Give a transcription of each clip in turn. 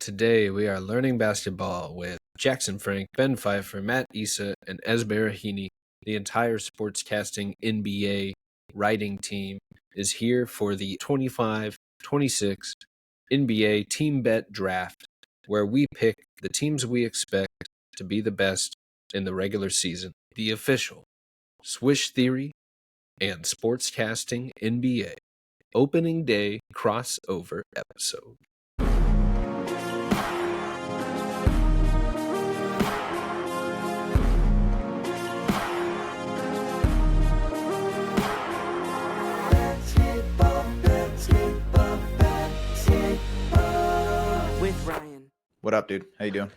Today we are learning basketball with Jackson Frank, Ben Pfeifer, Matt Issa, and Baraheni. The entire Sportscasting NBA writing team is here for the 25-26 NBA Team Bet Draft, where we pick the teams we expect to be the best in the regular season. The official Swish Theory and Sportscasting NBA Opening Day crossover episode. With Ryan. What up, dude? How you doing?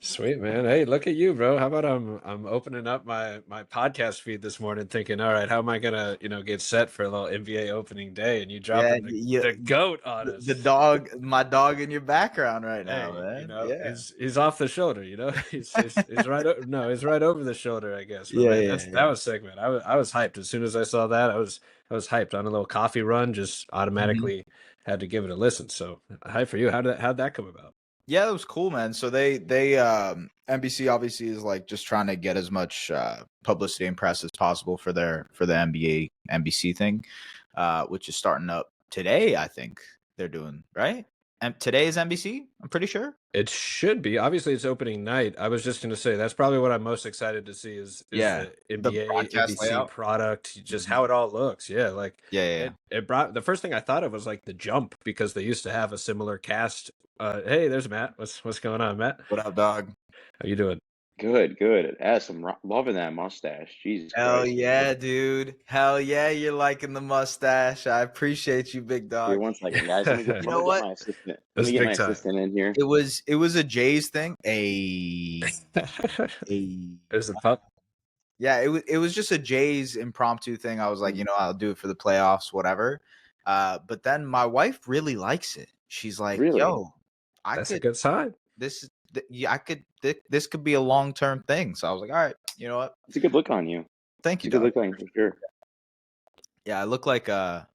Sweet, man. Hey, look at you, bro. How about I'm opening up my podcast feed this morning thinking, all right, how am I gonna, get set for a little NBA opening day? And you dropping the GOAT on us. The dog, my dog in your background right now, Hey, man. he's off the shoulder, He's right he's right over the shoulder, I guess. But that was sick, man. I was hyped. As soon as I saw that, I was hyped on a little coffee run, just automatically had to give it a listen. So hype for you. How'd that come about? Yeah, it was cool, man. So they NBC obviously is like just trying to get as much publicity and press as possible for the NBA NBC thing, which is starting up today. I think they're doing right. And today is NBC. I'm pretty sure it should be. Obviously, it's opening night. I was just going to say that's probably what I'm most excited to see is the NBA NBC layout. Product, just how it all looks. Yeah, It brought the first thing I thought of was like the Jump, because they used to have a similar cast. Hey, there's Matt. What's going on, Matt? What up, dog? How you doing? Good. I'm loving that mustache. Jesus Hell Christ. Yeah, dude. Hell yeah, you're liking the mustache. I appreciate you, big dog. Wait, 1 second, guys. Let me get my assistant. Let me get my assistant in here. It was a Jays thing. There's a pup. Yeah, it was just a Jays impromptu thing. I was like, I'll do it for the playoffs, whatever. But then my wife really likes it. She's like, really? Yo, that's a good sign. This could be a long-term thing. So I was like, all right, you know what? It's a good look on you. Thank you. It's a good look on you for sure. Yeah, I look like a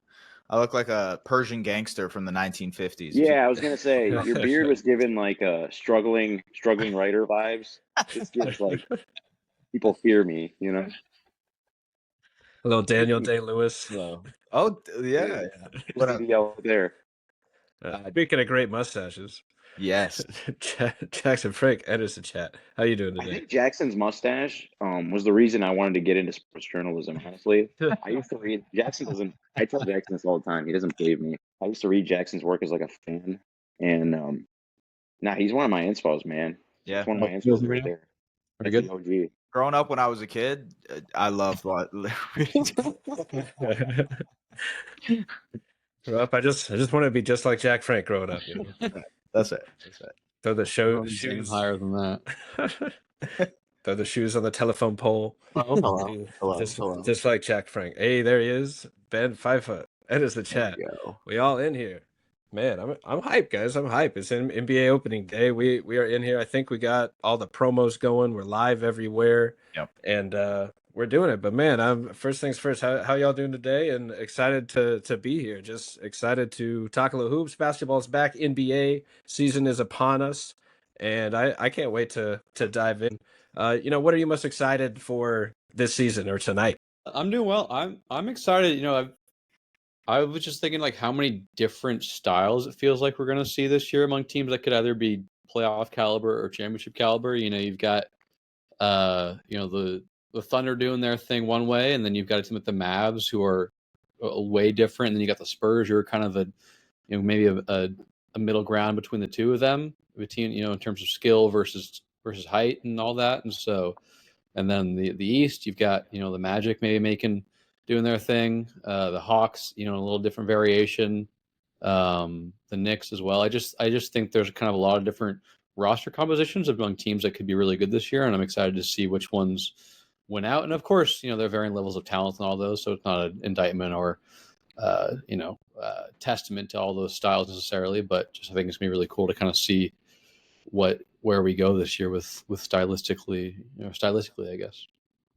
Persian gangster from the 1950s. Yeah, I was gonna say your beard was given like a struggling writer vibes. It gives like people fear me, A little Daniel Day-Lewis. Oh yeah. What up there? Speaking of great mustaches. Yes. Jackson Frank enters the chat. How you doing today? I think Jackson's mustache was the reason I wanted to get into sports journalism, honestly. I used to read I tell Jackson this all the time. He doesn't believe me. I used to read Jackson's work as like a fan. And he's one of my inspos, man. Yeah. He's one of my inspos right there. Pretty good. OG. Growing up when I was a kid, I loved what Grow up. I just want to be just like Jack Frank growing up. That's it. Throw the shoes higher than that. Throw the shoes on the telephone pole. Hello. Just like Jack Frank. Hey, there he is. Ben Pfeifer. That is the chat. We all in here. Man, I'm hyped, guys. I'm hyped. It's an NBA opening day. We are in here. I think we got all the promos going. We're live everywhere. Yep. And we're doing it. But man, I'm first things first. How y'all doing today? And excited to be here. Just excited to talk a little hoops. Basketball's back. NBA season is upon us, and I can't wait to dive in. What are you most excited for this season or tonight? I'm doing well. I'm excited. I was just thinking like how many different styles it feels like we're going to see this year among teams that could either be playoff caliber or championship caliber. You've got the Thunder doing their thing one way, and then you've got a team like the Mavs who are way different, and then you got the Spurs who are kind of maybe a middle ground between the two of them, between in terms of skill versus height and all that. And then the East, you've got the Magic maybe doing their thing, the Hawks, a little different variation, the Knicks as well. I just think there's kind of a lot of different roster compositions among teams that could be really good this year, and I'm excited to see which ones went out. And of course, there are varying levels of talent and all those, so it's not an indictment or testament to all those styles necessarily, but just I think it's gonna be really cool to kind of see where we go this year with stylistically, I guess.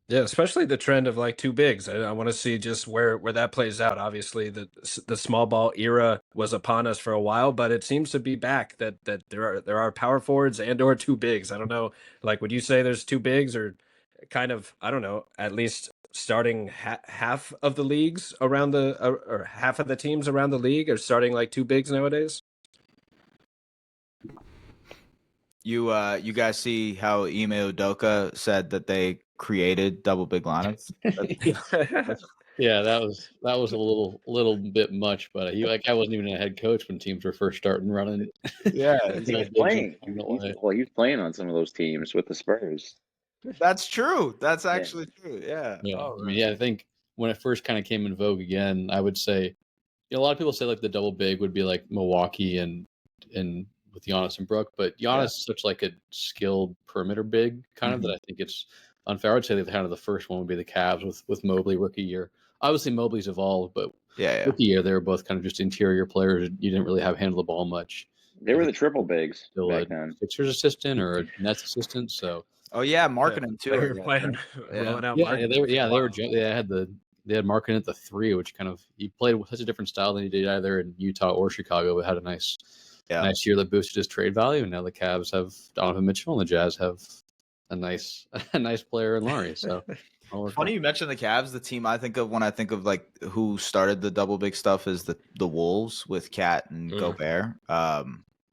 Yeah, especially the trend of like two bigs. I want to see just where that plays out. Obviously, the small ball era was upon us for a while, but it seems to be back. That there are power forwards and or two bigs. I don't know. Like, would you say there's two bigs, or kind of, I don't know, at least starting half of the leagues around the or half of the teams around the league are starting like two bigs nowadays? You guys see how Ime Udoka said that they created double big lineups? Yeah, that was a little bit much, but I wasn't even a head coach when teams were first starting running. Yeah, He was playing. He was playing on some of those teams with the Spurs. that's true. That's actually true. Yeah. Yeah, Oh, I mean, yeah, I think when it first kind of came in vogue again, I would say, a lot of people say like the double big would be like Milwaukee and with Giannis and Brook, but Giannis is such like a skilled perimeter big kind of that I think it's unfair. I would say that kind of the first one would be the Cavs with Mobley rookie year. Obviously, Mobley's evolved, but rookie year they were both kind of just interior players. You didn't really have handle the ball much. They were the triple bigs Still back a then. Sixers assistant or a Nets assistant, so. Oh yeah, marketing too. They were playing, rolling out marketing. They had Markin at the 3, which kind of he played with such a different style than he did either in Utah or Chicago, but had a nice year that boosted his trade value. And now the Cavs have Donovan Mitchell and the Jazz have a nice player in Laurie. So funny you mentioned the Cavs. The team I think of when I think of like who started the double big stuff is the Wolves with Cat and Gobert.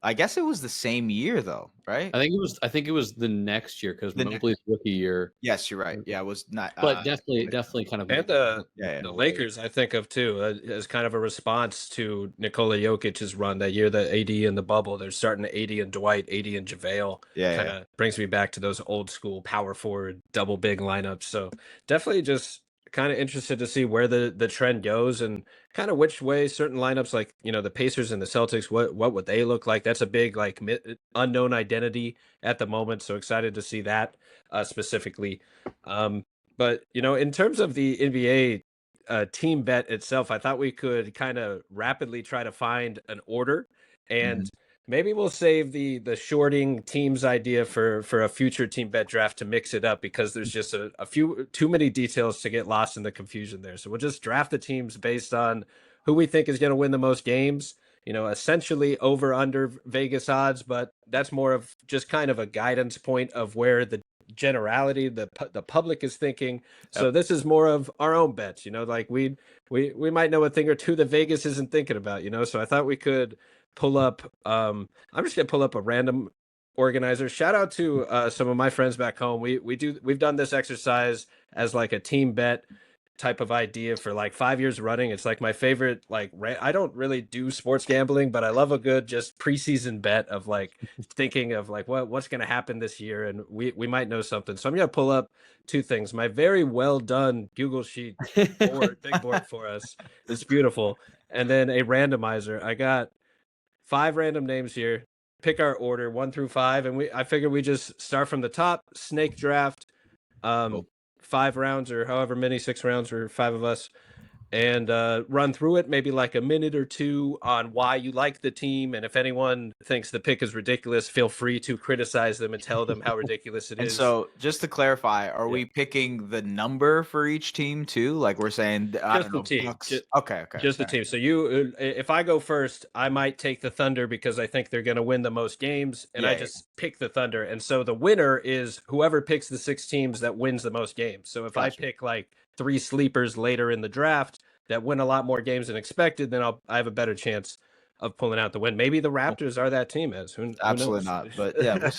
I guess it was the same year though, right? I think it was the next year because Mobley's rookie year. Yes, you're right. Yeah, it was not. But definitely kind of. And the Lakers, I think of too, as kind of a response to Nikola Jokic's run that year, the AD in the bubble. They're starting AD and Dwight, AD and JaVale. Kind of brings me back to those old school power forward double big lineups. So definitely just kind of interested to see where the trend goes and kind of which way certain lineups like, the Pacers and the Celtics, what would they look like? That's a big like unknown identity at the moment. So excited to see that specifically. But in terms of the NBA team bet itself, I thought we could kind of rapidly try to find an order, and maybe we'll save the shorting teams idea for a future team bet draft to mix it up, because there's just a few too many details to get lost in the confusion there. So we'll just draft the teams based on who we think is going to win the most games. Essentially over under Vegas odds, but that's more of just kind of a guidance point of where the generality the public is thinking. So this is more of our own bets, like we might know a thing or two that Vegas isn't thinking about, so I thought we could pull up I'm just gonna pull up a random organizer. Shout out to some of my friends back home. We've done this exercise as like a team bet type of idea for like 5 years running. It's like my favorite, like I don't really do sports gambling, but I love a good just preseason bet of like thinking of like what's going to happen this year, and we might know something. So I'm going to pull up two things. My very well done Google Sheet board, big board for us. It's beautiful. And then a randomizer. I got 5 random names here. Pick our order 1 through 5, and I figure we just start from the top, snake draft. 5 rounds or however many, 6 rounds or 5 of us, and run through it, maybe like a minute or two on why you like the team. And if anyone thinks the pick is ridiculous, feel free to criticize them and tell them how ridiculous it is. And so just to clarify, are we picking the number for each team too? Like we're saying, just the team. Okay. Just the team. So if I go first, I might take the Thunder because I think they're going to win the most games, and I just pick the Thunder. And so the winner is whoever picks the 6 teams that wins the most games. So if I pick like 3 sleepers later in the draft that win a lot more games than expected, then I have a better chance of pulling out the win. Maybe the Raptors are that team, who absolutely knows? not. But yeah.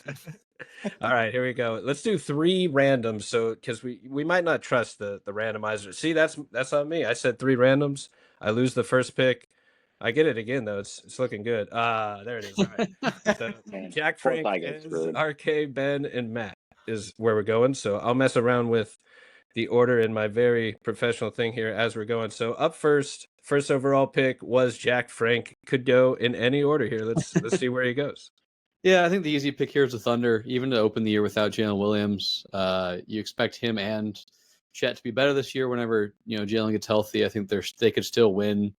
All right, here we go. Let's do 3 randoms. So because we might not trust the randomizer. See, that's on me. I said 3 randoms. I lose the first pick. I get it again though. It's looking good. There it is. All right. So Jack, Frank, RK, Ben, and Matt is where we're going. So I'll mess around with the order in my very professional thing here as we're going. So up first overall pick was Jack Frank. Could go in any order here. Let's see where he goes. Yeah, I think the easy pick here is the Thunder. Even to open the year without Jalen Williams, you expect him and Chet to be better this year. Whenever Jalen gets healthy, I think they could still win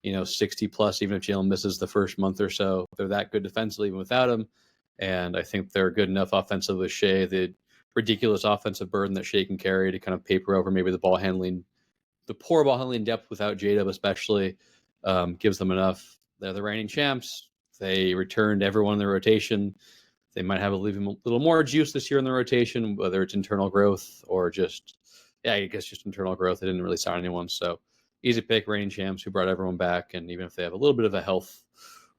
60 plus, even if Jalen misses the first month or so. They're that good defensively even without him, and I think they're good enough offensively with Shea. The ridiculous offensive burden that Shea can carry to kind of paper over maybe the poor ball handling depth without J-Dub especially, gives them enough. They're the reigning champs. They returned everyone in the rotation. They might have a little more juice this year in the rotation, whether it's internal growth or just internal growth. They didn't really sign anyone, so easy pick, reigning champs who brought everyone back. And even if they have a little bit of a health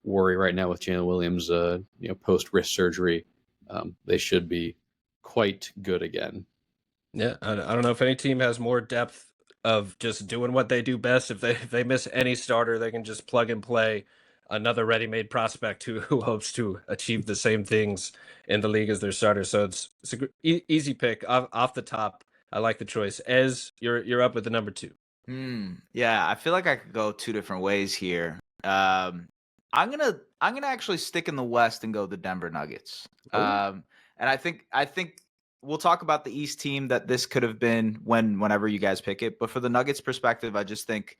worry right now with Jalen Williams, post wrist surgery, they should be quite good again. Yeah, I don't know if any team has more depth of just doing what they do best. If they miss any starter, they can just plug and play another ready-made prospect who hopes to achieve the same things in the league as their starter. So it's easy pick off the top. I like the choice. Ez, you're up with the number 2. Yeah, I feel like I could go 2 different ways here. I'm gonna actually stick in the West and go the Denver Nuggets. And I think we'll talk about the East team that this could have been whenever you guys pick it. But for the Nuggets perspective, I just think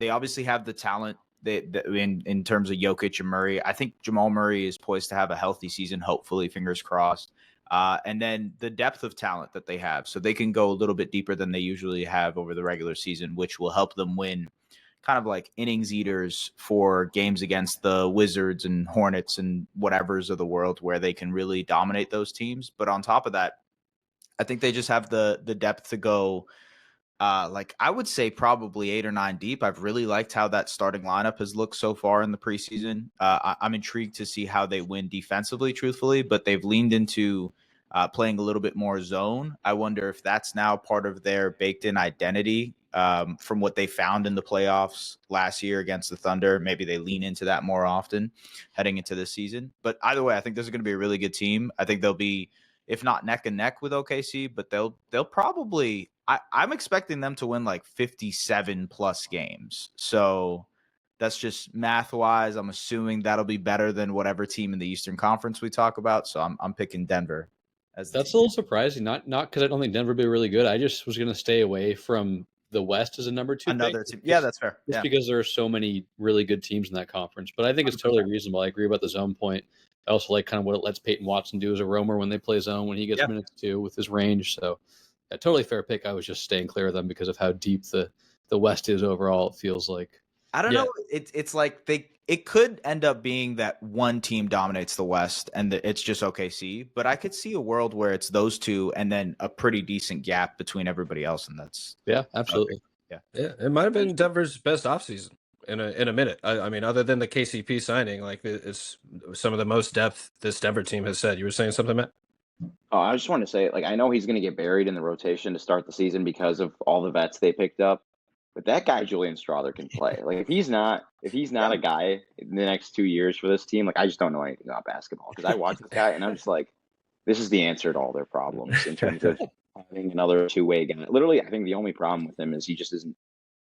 they obviously have the talent in terms of Jokic and Murray. I think Jamal Murray is poised to have a healthy season, hopefully, fingers crossed. And then the depth of talent that they have. So they can go a little bit deeper than they usually have over the regular season, which will help them win kind of like innings eaters for games against the Wizards and Hornets and whatever's of the world where they can really dominate those teams. But on top of that, I think they just have the depth to go I would say probably 8 or 9 deep. I've really liked how that starting lineup has looked so far in the preseason. I'm intrigued to see how they win defensively, truthfully, but they've leaned into playing a little bit more zone. I wonder if that's now part of their baked-in identity from what they found in the playoffs last year against the Thunder. Maybe they lean into that more often heading into this season. But either way, I think this is going to be a really good team. I think they'll be, if not neck and neck with OKC, but they'll probably – I'm expecting them to win like 57 plus games. So that's just math wise. I'm assuming that'll be better than whatever team in the Eastern Conference we talk about. So I'm picking Denver. That's a little surprising. Not because I don't think Denver would be really good. I just was going to stay away from the West as a number 2 another pick. team. Yeah, that's fair. Just because there are so many really good teams in that conference. But I think it's totally reasonable. I agree about the zone point. I also like kind of what it lets Peyton Watson do as a roamer when they play zone, when he gets minutes too with his range. So a totally fair pick. I was just staying clear of them because of how deep the West is overall, it feels like. I don't know. It's like it could end up being that one team dominates the West and it's just OKC, but I could see a world where it's those two and then a pretty decent gap between everybody else, and that's absolutely. Okay. Yeah, it might have been Denver's best offseason in a minute. I mean, other than the KCP signing, like it's some of the most depth this Denver team has said. You were saying something, Matt? Oh, I just want to say, I know he's going to get buried in the rotation to start the season because of all the vets they picked up. But that guy, Julian Strawther, can play. If he's not a guy in the next 2 years for this team, I just don't know anything about basketball. Because I watch this guy and I'm just like, this is the answer to all their problems in terms of having another two-way guy. Literally, I think the only problem with him is he just isn't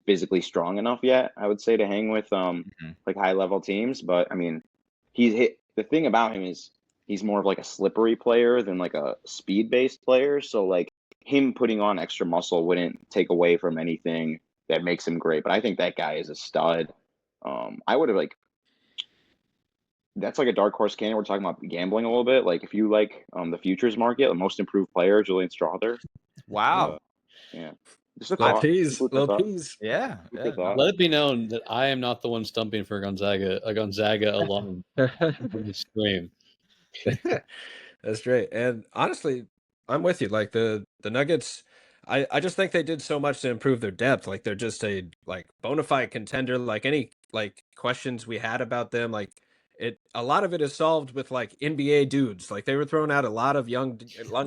physically strong enough yet, I would say, to hang with high-level teams. But I mean, the thing about him is he's more of a slippery player than a speed-based player. So him putting on extra muscle wouldn't take away from anything that makes him great. But I think that guy is a stud. I would have that's a dark horse candidate. We're talking about gambling a little bit. If you the futures market, the most improved player, Julian Strawther. Wow. Yeah. Just little tease. Yeah. Let it be known that I am not the one stumping for Gonzaga alum. Scream. That's great. And honestly, I'm with you. The Nuggets, I just think they did so much to improve their depth. They're just a bona fide contender. Any questions we had about them, a lot of it is solved with NBA dudes. They were throwing out a lot of young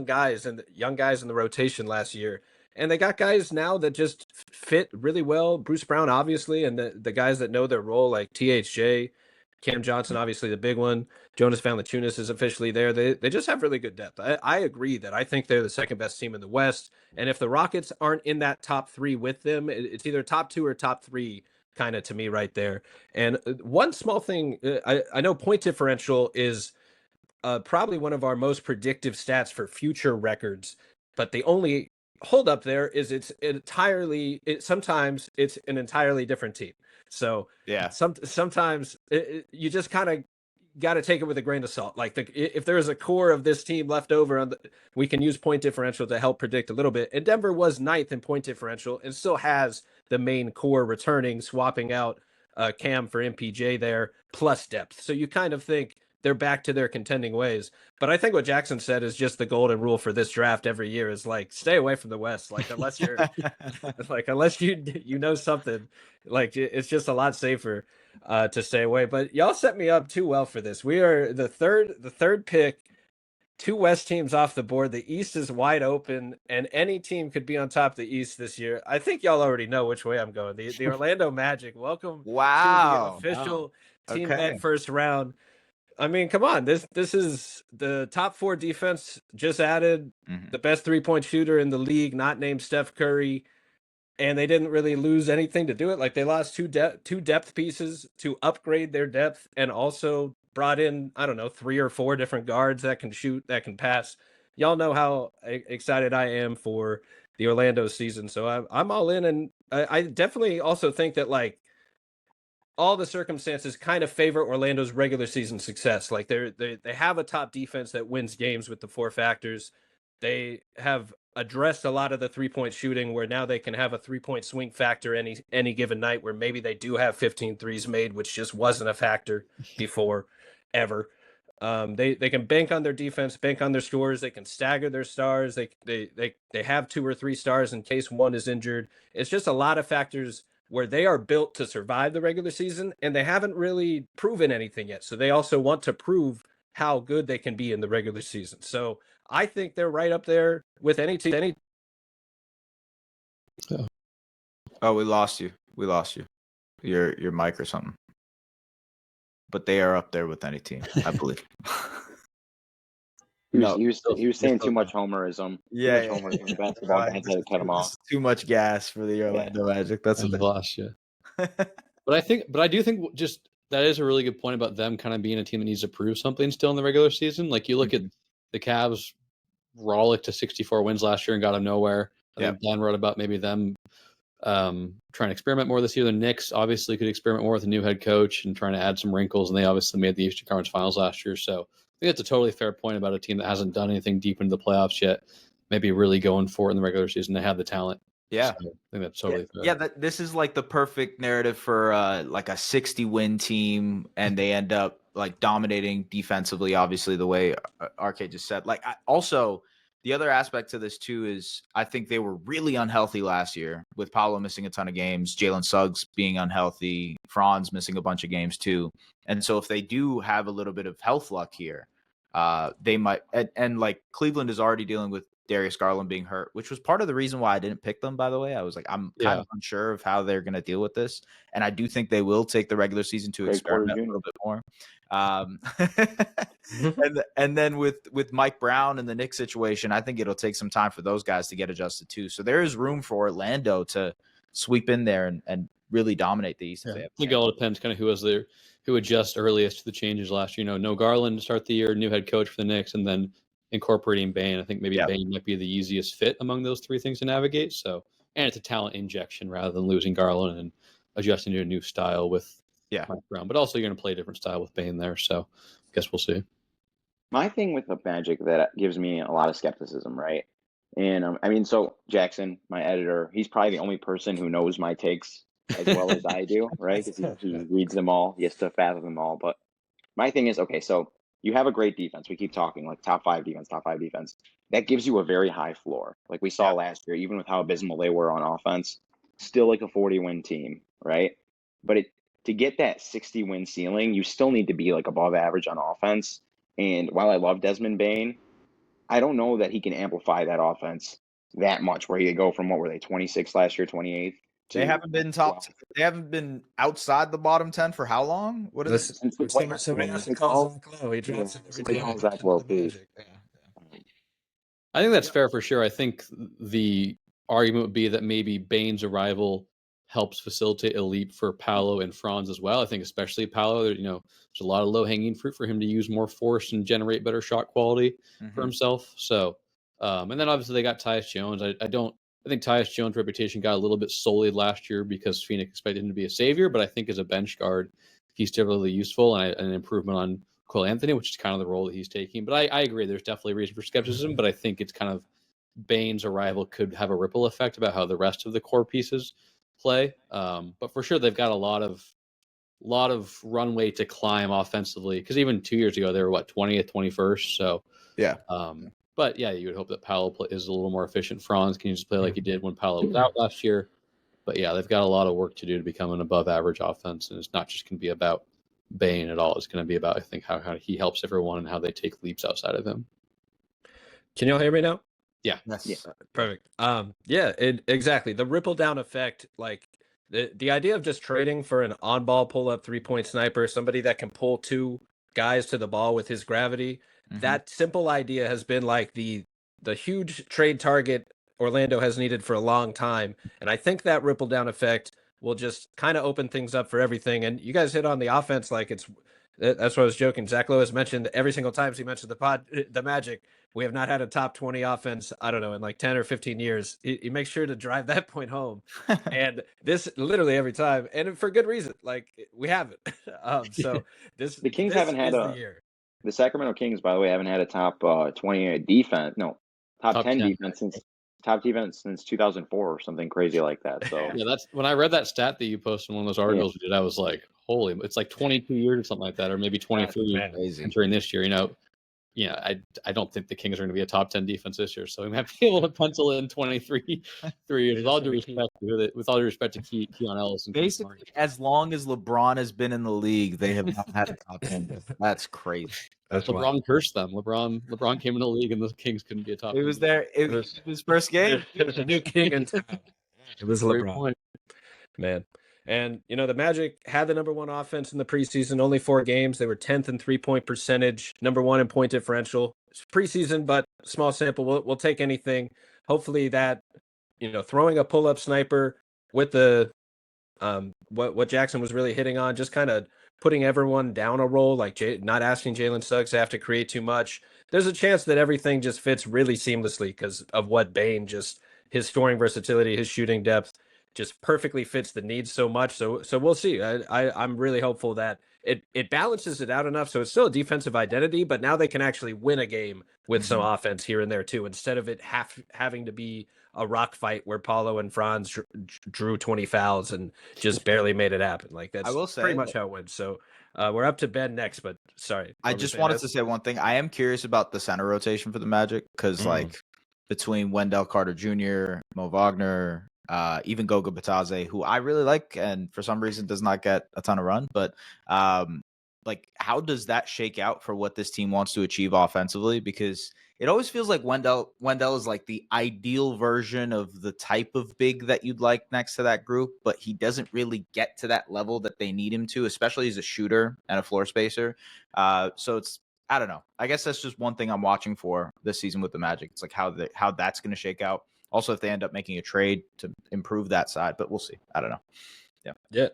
guys in the rotation last year. And they got guys now that just fit really well. Bruce Brown, obviously, and the guys that know their role, like THJ, Cam Johnson, obviously the big one. Jonas Valanciunas is officially there. They just have really good depth. I agree that I think they're the second best team in the West. And if the Rockets aren't in that top 3 with them, it's either top 2 or top 3 kind of to me right there. And one small thing, I know point differential is probably one of our most predictive stats for future records, but the only hold up there is sometimes it's an entirely different team. So yeah, sometimes you just kind of got to take it with a grain of salt. Like if there is a core of this team left over, we can use point differential to help predict a little bit. And Denver was 9th in point differential and still has the main core returning, swapping out Cam for MPJ there, plus depth. So you kind of think they're back to their contending ways. But I think what Jackson said is just the golden rule for this draft every year is like, stay away from the West. Like, unless you're unless you know something, like it's just a lot safer to stay away. But y'all set me up too well for this. We are the third pick, 2 West teams off the board. The East is wide open, and any team could be on top of the East this year. I think y'all already know which way I'm going. The Orlando Magic. Welcome to the official team bet first round. I mean, come on. This is the top 4 defense just added the best 3-point shooter in the league, not named Steph Curry. And they didn't really lose anything to do it. Like, they lost two depth pieces to upgrade their depth, and also brought in, I don't know, 3 or 4 different guards that can shoot, that can pass. Y'all know how excited I am for the Orlando season. So I'm all in. And I definitely also think that, like, all the circumstances kind of favor Orlando's regular season success. Like, they have a top defense that wins games with the 4 factors. They have addressed a lot of the 3-point shooting, where now they can have a 3-point swing factor any given night, where maybe they do have 15 threes made, which just wasn't a factor before ever. They can bank on their defense, bank on their scores. They can stagger their stars. They have 2 or 3 stars in case one is injured. It's just a lot of factors where they are built to survive the regular season, and they haven't really proven anything yet. So they also want to prove how good they can be in the regular season. So I think they're right up there with any team. Oh, we lost you. Your mic or something. But they are up there with any team, I believe. He was saying too much homerism. Yeah, homerism. Basketball guys had to cut him off. Too much gas for the Orlando Magic. That's what they lost you. But I do think just that is a really good point about them kind of being a team that needs to prove something still in the regular season. Like, you look at the Cavs rollicked to 64 wins last year and got them nowhere. I think Dan wrote about maybe them trying to experiment more this year. The Knicks obviously could experiment more with a new head coach and trying to add some wrinkles, and they obviously made the Eastern Conference Finals last year. So I think that's a totally fair point about a team that hasn't done anything deep into the playoffs yet, maybe really going for it in the regular season. They have the talent. Yeah. So I think that's totally fair. Yeah, this is like the perfect narrative for like a 60-win team, and they end up like dominating defensively, obviously, the way RK just said. Like, also, the other aspect to this too is I think they were really unhealthy last year, with Paolo missing a ton of games, Jalen Suggs being unhealthy, Franz missing a bunch of games too. And so if they do have a little bit of health luck here, they might, and like Cleveland is already dealing with Darius Garland being hurt, which was part of the reason why I didn't pick them, by the way. I was like, I'm kind of unsure of how they're going to deal with this. And I do think they will take the regular season to experiment a little bit more. And then with Mike Brown and the Knicks situation, I think it'll take some time for those guys to get adjusted too. So there is room for Orlando to sweep in there and really dominate the East. I think it all depends kind of who adjusts earliest to the changes last year. No Garland to start the year, new head coach for the Knicks, and then incorporating Bane. I think maybe Bane might be the easiest fit among those 3 things to navigate. So, and it's a talent injection rather than losing Garland and adjusting to a new style with Mike Brown. But also, you're going to play a different style with Bane there. So, I guess we'll see. My thing with the Magic that gives me a lot of skepticism, right? And I mean, so Jackson, my editor, he's probably the only person who knows my takes as well as I do, right? Because he reads them all, he has to fathom them all. But my thing is, okay, so you have a great defense. We keep talking like top 5 defense. That gives you a very high floor. Like we saw last year, even with how abysmal they were on offense, still like a 40-win team, right? But to get that 60-win ceiling, you still need to be like above average on offense. And while I love Desmond Bane, I don't know that he can amplify that offense that much, where he could go from, what were they, 26 last year, 28? They haven't been They haven't been outside the bottom 10 for how long? What is it? Since I think that's fair for sure. I think the argument would be that maybe Bane's arrival helps facilitate a leap for Paolo and Franz as well. I think especially Paolo, there's a lot of low-hanging fruit for him to use more force and generate better shot quality for himself. So, and then obviously they got Tyus Jones. I think Tyus Jones' reputation got a little bit sullied last year because Phoenix expected him to be a savior, but I think as a bench guard, he's still really useful and an improvement on Cole Anthony, which is kind of the role that he's taking. But I agree, there's definitely reason for skepticism, but I think it's kind of Bane's arrival could have a ripple effect about how the rest of the core pieces play. But for sure, they've got a lot of runway to climb offensively, because even 2 years ago they were 20th, 21st. So Yeah. But yeah, you would hope that Paolo is a little more efficient. Franz can just play like he did when Paolo was out last year. But yeah, they've got a lot of work to do to become an above average offense, and it's not just going to be about Bane at all. It's going to be about, I think, how he helps everyone and how they take leaps outside of him. Can y'all hear me now? Yeah. Yes. Yeah. Perfect. Exactly. The ripple down effect, like the idea of just trading for an on-ball pull-up three-point sniper, somebody that can pull two guys to the ball with his gravity. That simple idea has been like the huge trade target Orlando has needed for a long time, and I think that ripple down effect will just kind of open things up for everything. And you guys hit on the offense, like that's what I was joking. Zach Lowe has mentioned every single time he mentioned the Magic. We have not had a top 20 offense, I don't know, in like 10 or 15 years. He makes sure to drive that point home. And this literally every time, and for good reason. Like, we haven't. So The Kings this haven't had is the year. The Sacramento Kings, by the way, haven't had a top 20 defense. No, top 10 defense since 2004 or something crazy like that. So Yeah, that's when I read that stat that you posted in one of those articles we did. I was like, holy, it's like 22 years or something like that, or maybe 23 Crazy. entering this year. I don't think the Kings are going to be a top 10 defense this year, so we might be able to pencil in 23 3 years. With all due respect to Keon Ellis. And Basically, as long as LeBron has been in the league, they have not had a top 10. That's crazy. That's LeBron cursed them. LeBron came in the league, and the Kings couldn't be a top. It was there. It was his first game. There's a new king in town. It was Great LeBron. point. Man. And, the Magic had the number one offense in the preseason, only 4 games. They were 10th in three-point percentage, number 1 in point differential. It's preseason, but small sample. We'll take anything. Hopefully that, throwing a pull-up sniper with the what Jackson was really hitting on, just kind of putting everyone down a roll, like not asking Jalen Suggs to have to create too much. There's a chance that everything just fits really seamlessly because of what Bane, just his scoring versatility, his shooting depth, just perfectly fits the needs so much. So we'll see. I'm really hopeful that it balances it out enough so it's still a defensive identity, but now they can actually win a game with some offense here and there too, instead of it having to be a rock fight where Paulo and Franz drew 20 fouls and just barely made it happen. Like, that's I will say pretty much how it went. So we're up to Ben next, but sorry. I just wanted to say one thing. I am curious about the center rotation for the Magic because, like, between Wendell Carter Jr., Mo Wagner, even Goga Batadze, who I really like and for some reason does not get a ton of run, but like, how does that shake out for what this team wants to achieve offensively? Because it always feels like Wendell is like the ideal version of the type of big that you'd like next to that group, but he doesn't really get to that level that they need him to, especially as a shooter and a floor spacer. So it's, I don't know. I guess that's just one thing I'm watching for this season with the Magic. It's like how that's going to shake out. Also, if they end up making a trade to improve that side, but we'll see. I don't know. Yeah,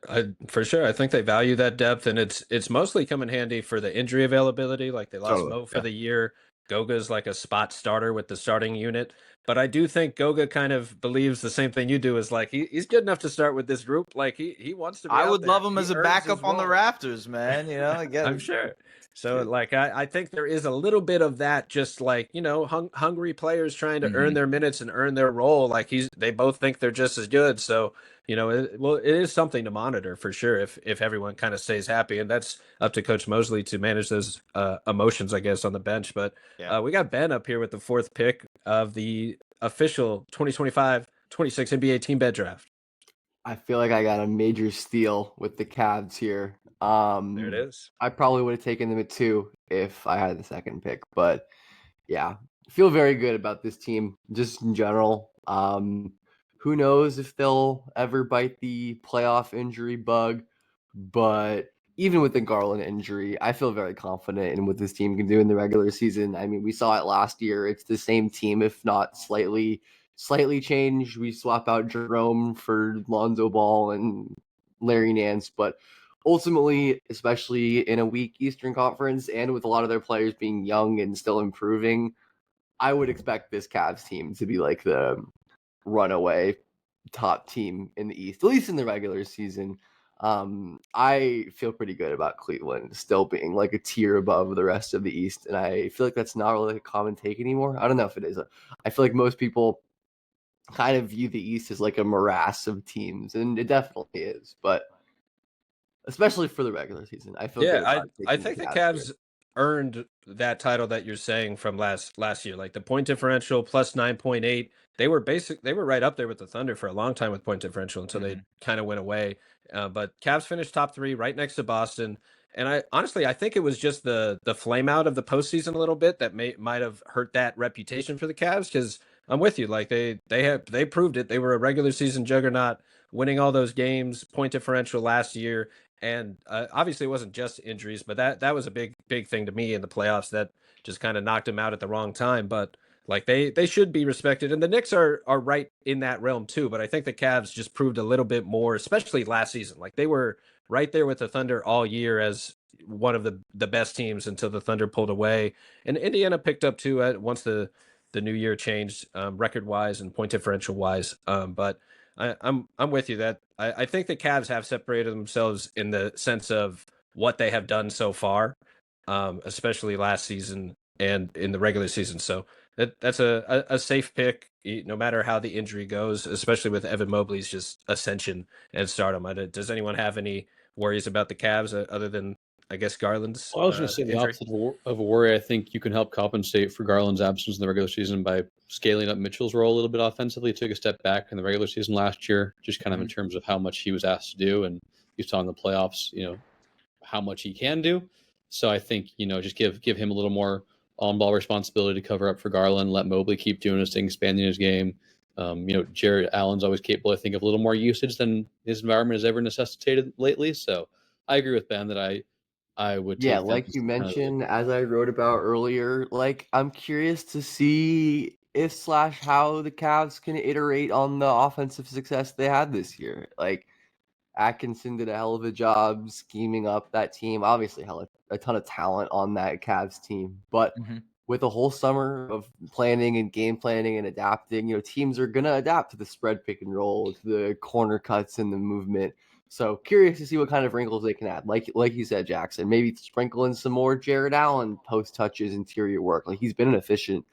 for sure. I think they value that depth, and it's mostly come in handy for the injury availability. Like, they lost Mo for the year. Goga's like a spot starter with the starting unit. But I do think Goga kind of believes the same thing you do, is like he's good enough to start with this group. Like, he wants to be I out would there. love him He as a earns backup his on the role. Raptors, man. Again. I'm sure. So, like, I think there is a little bit of that, just like, hungry players trying to earn their minutes and earn their role. Like, they both think they're just as good. So, it is something to monitor for sure if everyone kind of stays happy. And that's up to Coach Mosley to manage those emotions, I guess, on the bench. But we got Ben up here with the 4th pick of the official 2025-26 NBA Team Bed Draft. I feel like I got a major steal with the Cavs here. There it is. I probably would have taken them at 2 if I had the 2nd pick, but yeah, feel very good about this team just in general. Who knows if they'll ever bite the playoff injury bug, but even with the Garland injury, I feel very confident in what this team can do in the regular season. I mean, we saw it last year. It's the same team, if not slightly changed. We swap out Jerome for Lonzo Ball and Larry Nance, but ultimately, especially in a weak Eastern Conference and with a lot of their players being young and still improving, I would expect this Cavs team to be like the runaway top team in the East, at least in the regular season. I feel pretty good about Cleveland still being like a tier above the rest of the East, and I feel like that's not really a common take anymore. I don't know if it is. I feel like most people kind of view the East as like a morass of teams, and it definitely is. But especially for the regular season, I feel good about I taking think the Cavs Cavs here. earned that title that you're saying from last year. Like the point differential plus 9.8, they were right up there with the Thunder for a long time with point differential until they kind of went away. But Cavs finished top 3 right next to Boston. And I think it was just the flame out of the postseason a little bit that might have hurt that reputation for the Cavs, because I'm with you. Like they proved it. They were a regular season juggernaut, winning all those games, point differential last year. And obviously, it wasn't just injuries, but that was a big thing to me in the playoffs that just kind of knocked them out at the wrong time. But like they should be respected, and the Knicks are right in that realm too. But I think the Cavs just proved a little bit more, especially last season. Like they were right there with the Thunder all year as one of the best teams until the Thunder pulled away, and Indiana picked up too once the new year changed record wise and point differential wise. But I'm with you that I think the Cavs have separated themselves in the sense of what they have done so far, especially last season and in the regular season. So that's a safe pick, no matter how the injury goes, especially with Evan Mobley's just ascension and stardom. Does anyone have any worries about the Cavs other than, I guess, Garland's Well, I was going to say the injury? opposite of a worry. I think you can help compensate for Garland's absence in the regular season by scaling up Mitchell's role a little bit offensively. He took a step back in the regular season last year, just kind of in terms of how much he was asked to do, and you saw in the playoffs, how much he can do. So I think just give him a little more on-ball responsibility to cover up for Garland. Let Mobley keep doing his thing, expanding his game. Jared Allen's always capable, I think, of a little more usage than his environment has ever necessitated lately. So I agree with Ben that I would take Yeah, them like as you kind of mentioned, as I wrote about earlier, like I'm curious to see if / how the Cavs can iterate on the offensive success they had this year. Like Atkinson did a hell of a job scheming up that team. Obviously, a ton of talent on that Cavs team, but with a whole summer of planning and game planning and adapting, teams are gonna adapt to the spread pick and roll, to the corner cuts and the movement. So curious to see what kind of wrinkles they can add. Like you said, Jackson, maybe sprinkle in some more Jared Allen post touches, interior work. Like he's been an efficient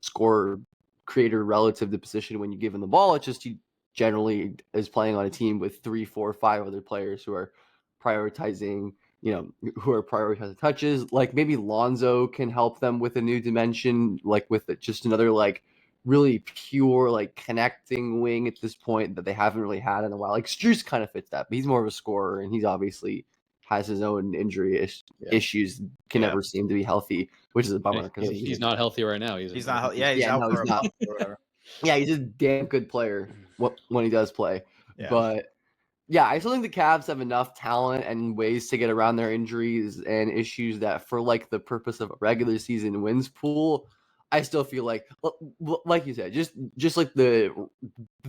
scorer, creator relative to position when you give him the ball. It's just he generally is playing on a team with 3, 4, 5 other players who are prioritizing touches. Like maybe Lonzo can help them with a new dimension, like with just another like really pure like connecting wing at this point that they haven't really had in a while. Like Strus kind of fits that, but he's more of a scorer, and he's obviously has his own injury issues, can never seem to be healthy, which is a bummer because he's not healthy right now. He's not healthy. Yeah, he's out for a month or whatever. Yeah, he's a damn good player when he does play. Yeah. But yeah, I still think the Cavs have enough talent and ways to get around their injuries and issues that for like the purpose of a regular season wins pool, I still feel like you said, just like they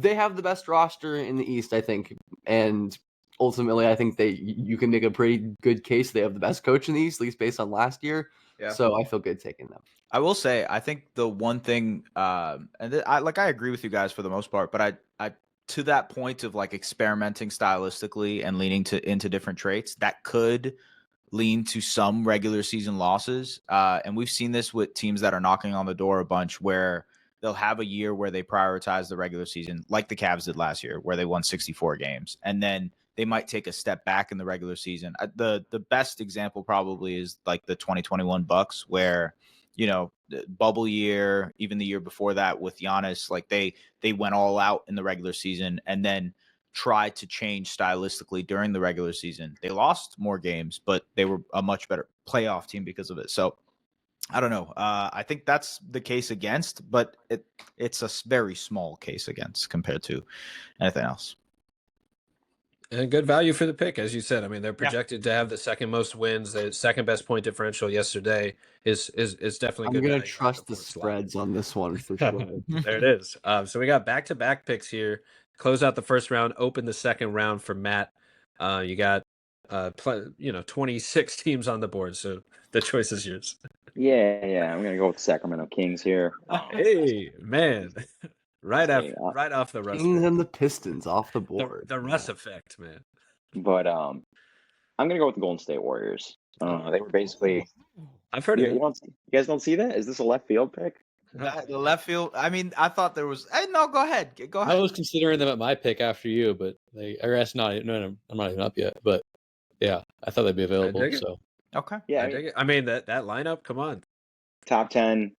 have the best roster in the East, I think. And ultimately, I think you can make a pretty good case they have the best coach in the East, at least based on last year. Yeah. So I feel good taking them. I will say, I think the one thing, I agree with you guys for the most part, but I to that point of like experimenting stylistically and leaning into different traits, that could lean to some regular season losses. And we've seen this with teams that are knocking on the door a bunch, where they'll have a year where they prioritize the regular season, like the Cavs did last year, where they won 64 games, and then they might take a step back in the regular season. The best example probably is like the 2021 Bucks, where bubble year, even the year before that with Giannis, like they went all out in the regular season and then tried to change stylistically during the regular season. They lost more games, but they were a much better playoff team because of it. So I don't know. I think that's the case against, but it's a very small case against compared to anything else. And good value for the pick, as you said. I mean, they're projected to have the second most wins, the second best point differential yesterday is definitely good. I'm going to trust the spreads on this one for sure. There it is. So we got back-to-back picks here. Close out the first round, open the second round for Matt. You got 26 teams on the board, so the choice is yours. Yeah. I'm going to go with Sacramento Kings here. Hey, man. Right off the Russ. Kings and the Pistons off the board. The Russ effect, man. But I'm gonna go with the Golden State Warriors. They were basically. I've heard of You it. guys don't see that? Is this a left field pick? The left field. I mean, I thought there was. Hey, no, go ahead. Go I ahead. was considering them at my pick after you, but I'm not even up yet. But yeah, I thought they'd be available. dig it. So Okay. Yeah, I dig it. I mean that lineup. Come on. top 10.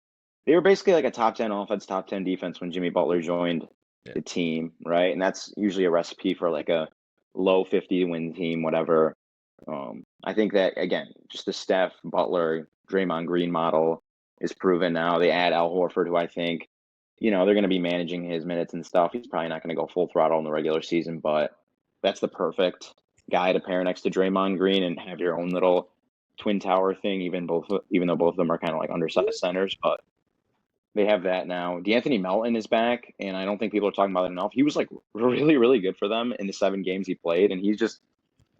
They were basically like a top 10 offense, top 10 defense when Jimmy Butler joined the team, right? And that's usually a recipe for like a low 50 win team, whatever. I think that, again, just the Steph, Butler, Draymond Green model is proven now. They add Al Horford, who I think, they're going to be managing his minutes and stuff. He's probably not going to go full throttle in the regular season, but that's the perfect guy to pair next to Draymond Green and have your own little twin tower thing, even though both of them are kind of like undersized centers, but they have that now. D'Anthony Melton is back, and I don't think people are talking about it enough. He was like really, really good for them in the 7 games he played, and he's just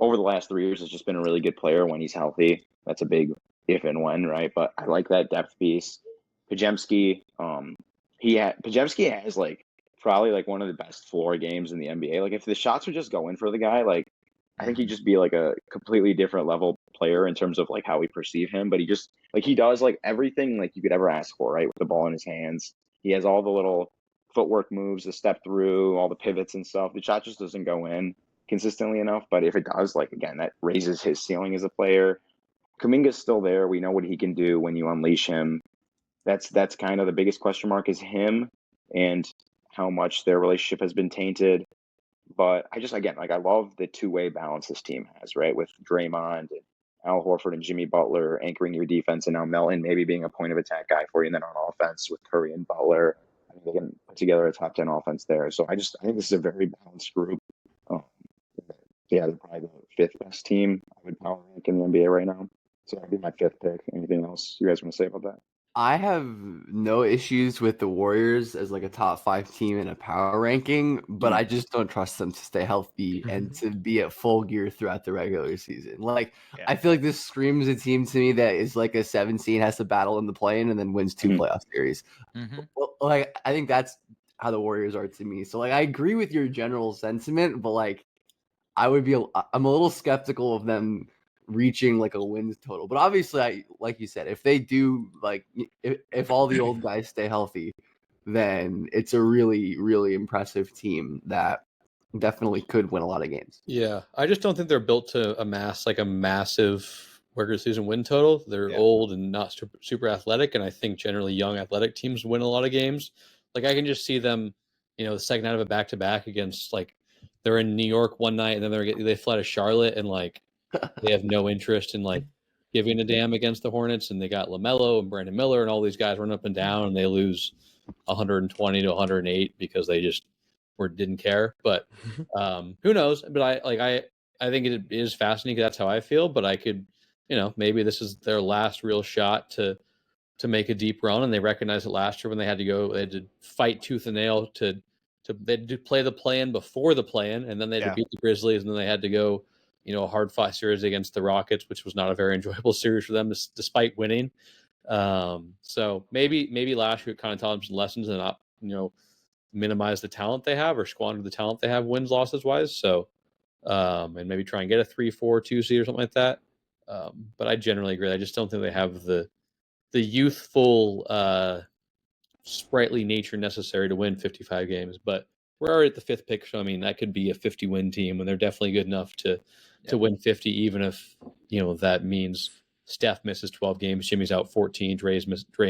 over the last 3 years has just been a really good player when he's healthy. That's a big if and when, right? But I like that depth piece. Pajemski, Pajemski has like probably like one of the best floor games in the NBA. Like if the shots would just go in for the guy, like I think he'd just be like a completely different level player in terms of like how we perceive him. But he just like he does like everything like you could ever ask for, right? With the ball in his hands. He has all the little footwork moves, the step through, all the pivots and stuff. The shot just doesn't go in consistently enough. But if it does, like again, that raises his ceiling as a player. Kuminga's still there. We know what he can do when you unleash him. That's kind of the biggest question mark is him and how much their relationship has been tainted. But I just, again, like I love the two-way balance this team has, right? With Draymond and Al Horford and Jimmy Butler anchoring your defense, and now Melton maybe being a point of attack guy for you, and then on offense with Curry and Butler, I think they can put together a top 10 offense there. So I think this is a very balanced group. Yeah, they're probably the 5th best team I would power rank in the NBA right now. So that'd be my 5th pick. Anything else you guys want to say about that? I have no issues with the Warriors as like a top 5 team in a power ranking, but I just don't trust them to stay healthy and to be at full gear throughout the regular season. Like, I feel like this screams a team to me that is like a 7 seed, has to battle in the play-in and then wins 2 playoff series. Well, like, I think that's how the Warriors are to me. So, like, I agree with your general sentiment, but like, I'm a little skeptical of them reaching like a wins total. But obviously, like you said, if they do, like if all the old guys stay healthy, then it's a really, really impressive team that definitely could win a lot of games. yeah, I just don't think they're built to amass like a massive regular season win total. They're old and not super athletic, and I think generally young athletic teams win a lot of games. Like I can just see them, the second night of a back-to-back against like they're in New York one night and then they fly to Charlotte and like they have no interest in like giving a damn against the Hornets, and they got LaMelo and Brandon Miller and all these guys running up and down, and they lose 120 to 108 because they just didn't care. But who knows? But I think it is fascinating. That's how I feel. But I could, maybe this is their last real shot to make a deep run, and they recognized it last year when they had to fight tooth and nail they had to play the play-in before the play-in, and then they had to beat the Grizzlies, and then they had to go a hard-fought series against the Rockets, which was not a very enjoyable series for them, despite winning. So maybe last year it kind of taught them some lessons and not, minimize the talent they have or squander the talent they have wins losses wise. So, and maybe try and get a 3-4-2 seed or something like that. But I generally agree. I just don't think they have the youthful, sprightly nature necessary to win 55 games. But we're already at the 5th pick, so I mean that could be a 50-win team, and they're definitely good enough to win 50, even if that means Steph misses 12 games, Jimmy's out 14, Dre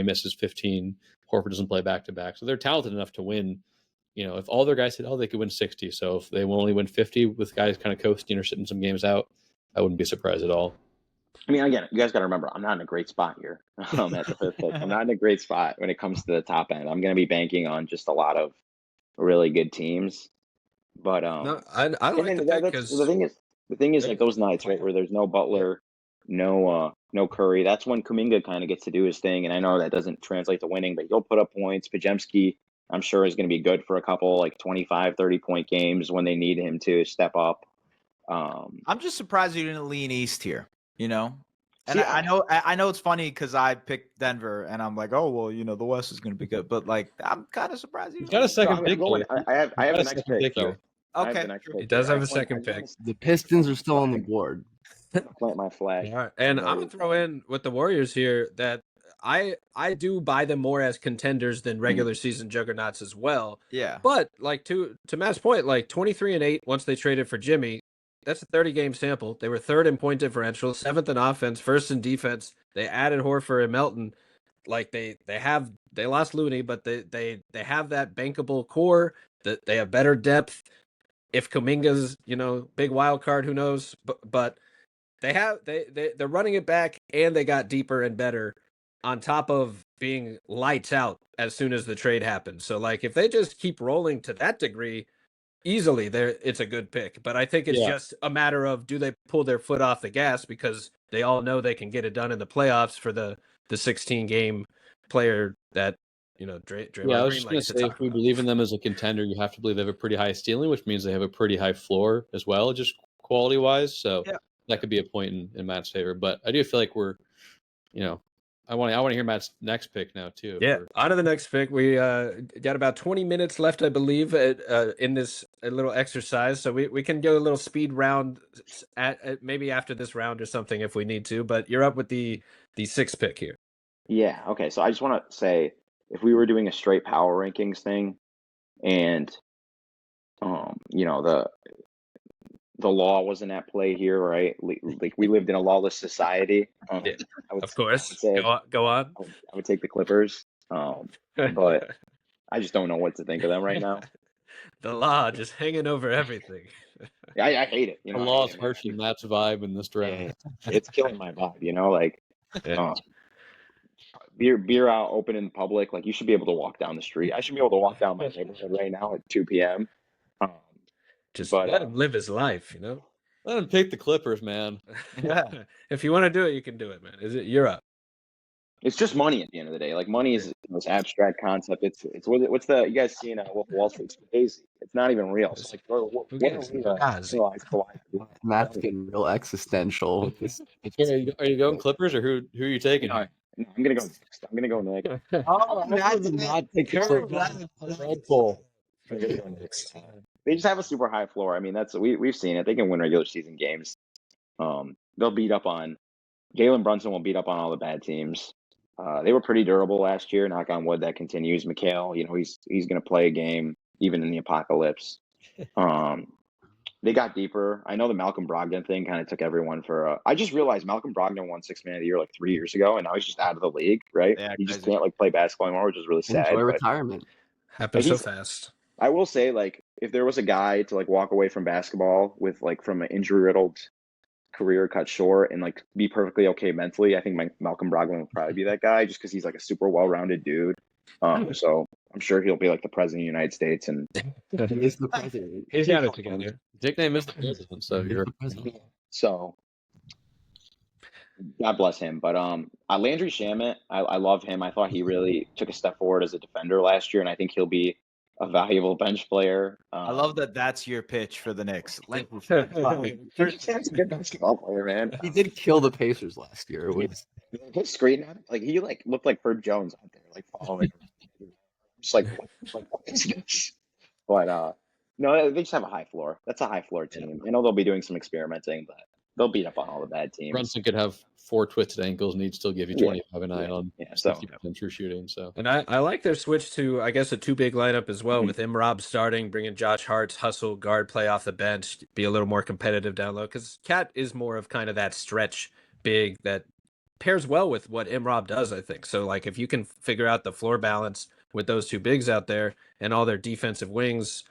misses 15, Horford doesn't play back-to-back. So they're talented enough to win. If all their guys said, they could win 60. So if they will only win 50 with guys kind of coasting or sitting some games out, I wouldn't be surprised at all. I mean, again, you guys got to remember, I'm not in a great spot here. At the 5th pick. I'm not in a great spot when it comes to the top end. I'm going to be banking on just a lot of really good teams. But no, I like the pick because the thing is like those nights, right, where there's no Butler, no Curry. That's when Kuminga kind of gets to do his thing, and I know that doesn't translate to winning, but he'll put up points. Pajemski, I'm sure, is going to be good for a couple like 25, 30-point games when they need him to step up. I'm just surprised you didn't lean East here. And See, I know it's funny because I picked Denver and I'm like, oh well, the West is going to be good, but like I'm kind of surprised you got a second pick. I have the next pick though. I have Okay. the next True. pick He does here. have I a just wanna- second I just pick. wanna The Pistons are still on the board. plant my flag. All right. And I'm gonna throw in with the Warriors here that I do buy them more as contenders than regular season juggernauts as well. Yeah. But like to Matt's point, like 23-8 once they traded for Jimmy, that's a 30-game sample. They were third in point differential, seventh in offense, first in defense. They added Horford and Melton. Like they lost Looney, but they have that bankable core. That they have better depth. If Kuminga's big wild card, who knows? But they're running it back and they got deeper and better on top of being lights out as soon as the trade happened. So like if they just keep rolling to that degree, easily it's a good pick. But I think it's just a matter of do they pull their foot off the gas because they all know they can get it done in the playoffs for the 16 game player that Draymond I was Green just going likes to to say, talk if we about. believe in them as a contender, you have to believe they have a pretty high ceiling, which means they have a pretty high floor as well, just quality wise. So that could be a point in Matt's favor. But I do feel like we're, I want to hear Matt's next pick now too. Yeah, on to the next pick. We got about 20 minutes left, I believe, in this little exercise. So we can go a little speed round at maybe after this round or something if we need to. But you're up with the sixth pick here. Yeah. Okay. So I just want to say, if we were doing a straight power rankings thing, and the law wasn't at play here, right? Like we lived in a lawless society. Of course. I would say, Go on. I would take the Clippers, but I just don't know what to think of them right now. The law just hanging over everything. I hate it. The law is harshing Matt's vibe in this draft. Yeah, it's killing my vibe. Like beer out open in public. Like you should be able to walk down the street. I should be able to walk down my neighborhood right now at 2 p.m. Just But let him live his life, Let him pick the Clippers, man. If you want to do it, you can do it, man. You're up. it's just money at the end of the day. Like money is this abstract concept. It's what's the you guys seen Wall Street's crazy. It's not even real. So like, what Matt's getting real existential. Are you going Clippers or who are you taking? No, I'm gonna go next. I'm gonna go next. Matt did not take the Red Bull. I'm gonna go next. They just have a super high floor. I mean, we've seen it. They can win regular season games. They'll beat up on Galen Brunson. Will beat up on all the bad teams. They were pretty durable last year. Knock on wood, that continues. Mikal, he's going to play a game even in the apocalypse. They got deeper. I know the Malcolm Brogdon thing kind of took everyone for. I just realized Malcolm Brogdon won Sixth Man of the Year like 3 years ago, and now he's just out of the league. Right? Yeah, he just can't play basketball anymore, which is really sad. Enjoy retirement. Happens so fast. I will say, if there was a guy to walk away from basketball with from an injury riddled career cut short and be perfectly okay mentally, I think Malcolm Brogdon would probably be that guy, just because he's a super well-rounded dude. So I'm sure he'll be the president of the United States, and He is the president. He's got it together. Nickname is the president, so you're so God bless him. But Landry Shamet, I love him. I thought he really took a step forward as a defender last year, and I think he'll be a valuable bench player. I love that. That's your pitch for the Knicks. He's a good basketball player, man. He did kill the Pacers last year. His screen, he looked like Herb Jones out there, following. Just what is this? But no, they just have a high floor. That's a high floor team. I know they'll be doing some experimenting, but they'll beat up on all the bad teams. Brunson could have 4 twisted ankles and he'd still give you 25 and 9 on 60% true shooting. So, and I like their switch to, I guess, a 2-big lineup as well, with Imrob starting, bringing Josh Hart's hustle guard play off the bench, be a little more competitive down low, because Cat is more of kind of that stretch big that pairs well with what Imrob does, I think. So if you can figure out the floor balance with those 2 bigs out there and all their defensive wings,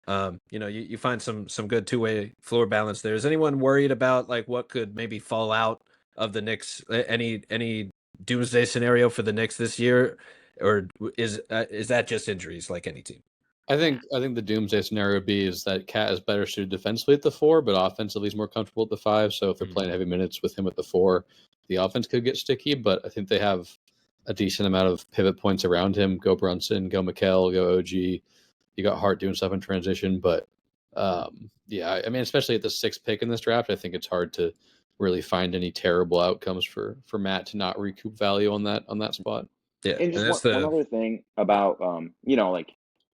you find some good 2-way floor balance there. Is anyone worried about what could maybe fall out of the Knicks? Any doomsday scenario for the Knicks this year, or is that just injuries like any team? I think the doomsday scenario would be is that Cat is better suited defensively at the 4, but offensively he's more comfortable at the 5. So if they're playing heavy minutes with him at the 4, the offense could get sticky. But I think they have a decent amount of pivot points around him. Go Brunson, go Mikal, go OG. You got Hart doing stuff in transition, but I mean, especially at the 6th pick in this draft, I think it's hard to really find any terrible outcomes for Matt to not recoup value on that spot. Yeah, and just one other thing about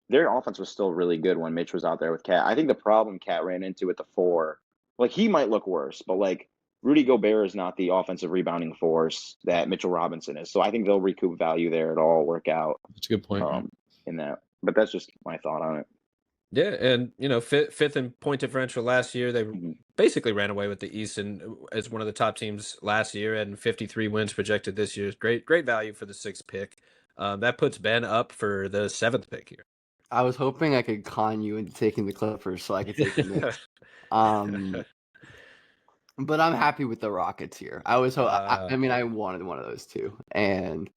their offense was still really good when Mitch was out there with Cat. I think the problem Cat ran into with the 4, like he might look worse, but like Rudy Gobert is not the offensive rebounding force that Mitchell Robinson is. So I think they'll recoup value there. It'll all work out. That's a good point. In that, but that's just my thought on it. Yeah, and fifth in point differential last year. They basically ran away with the East and as one of the top teams last year, and 53 wins projected this year. Great value for the 6th pick. That puts Ben up for the 7th pick here. I was hoping I could con you into taking the Clippers so I could take the Knicks. But I'm happy with the Rockets here. I wanted one of those two. And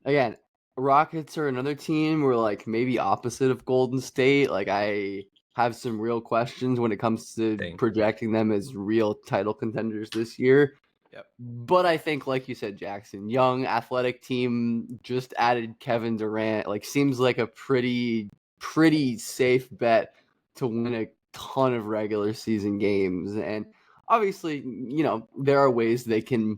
again, Rockets are another team where like maybe opposite of Golden State. Like I have some real questions when it comes to projecting them as real title contenders this year. Yep. But I think, like you said, Jackson, young athletic team, just added Kevin Durant. Like seems like a pretty safe bet to win a ton of regular season games. And obviously, there are ways they can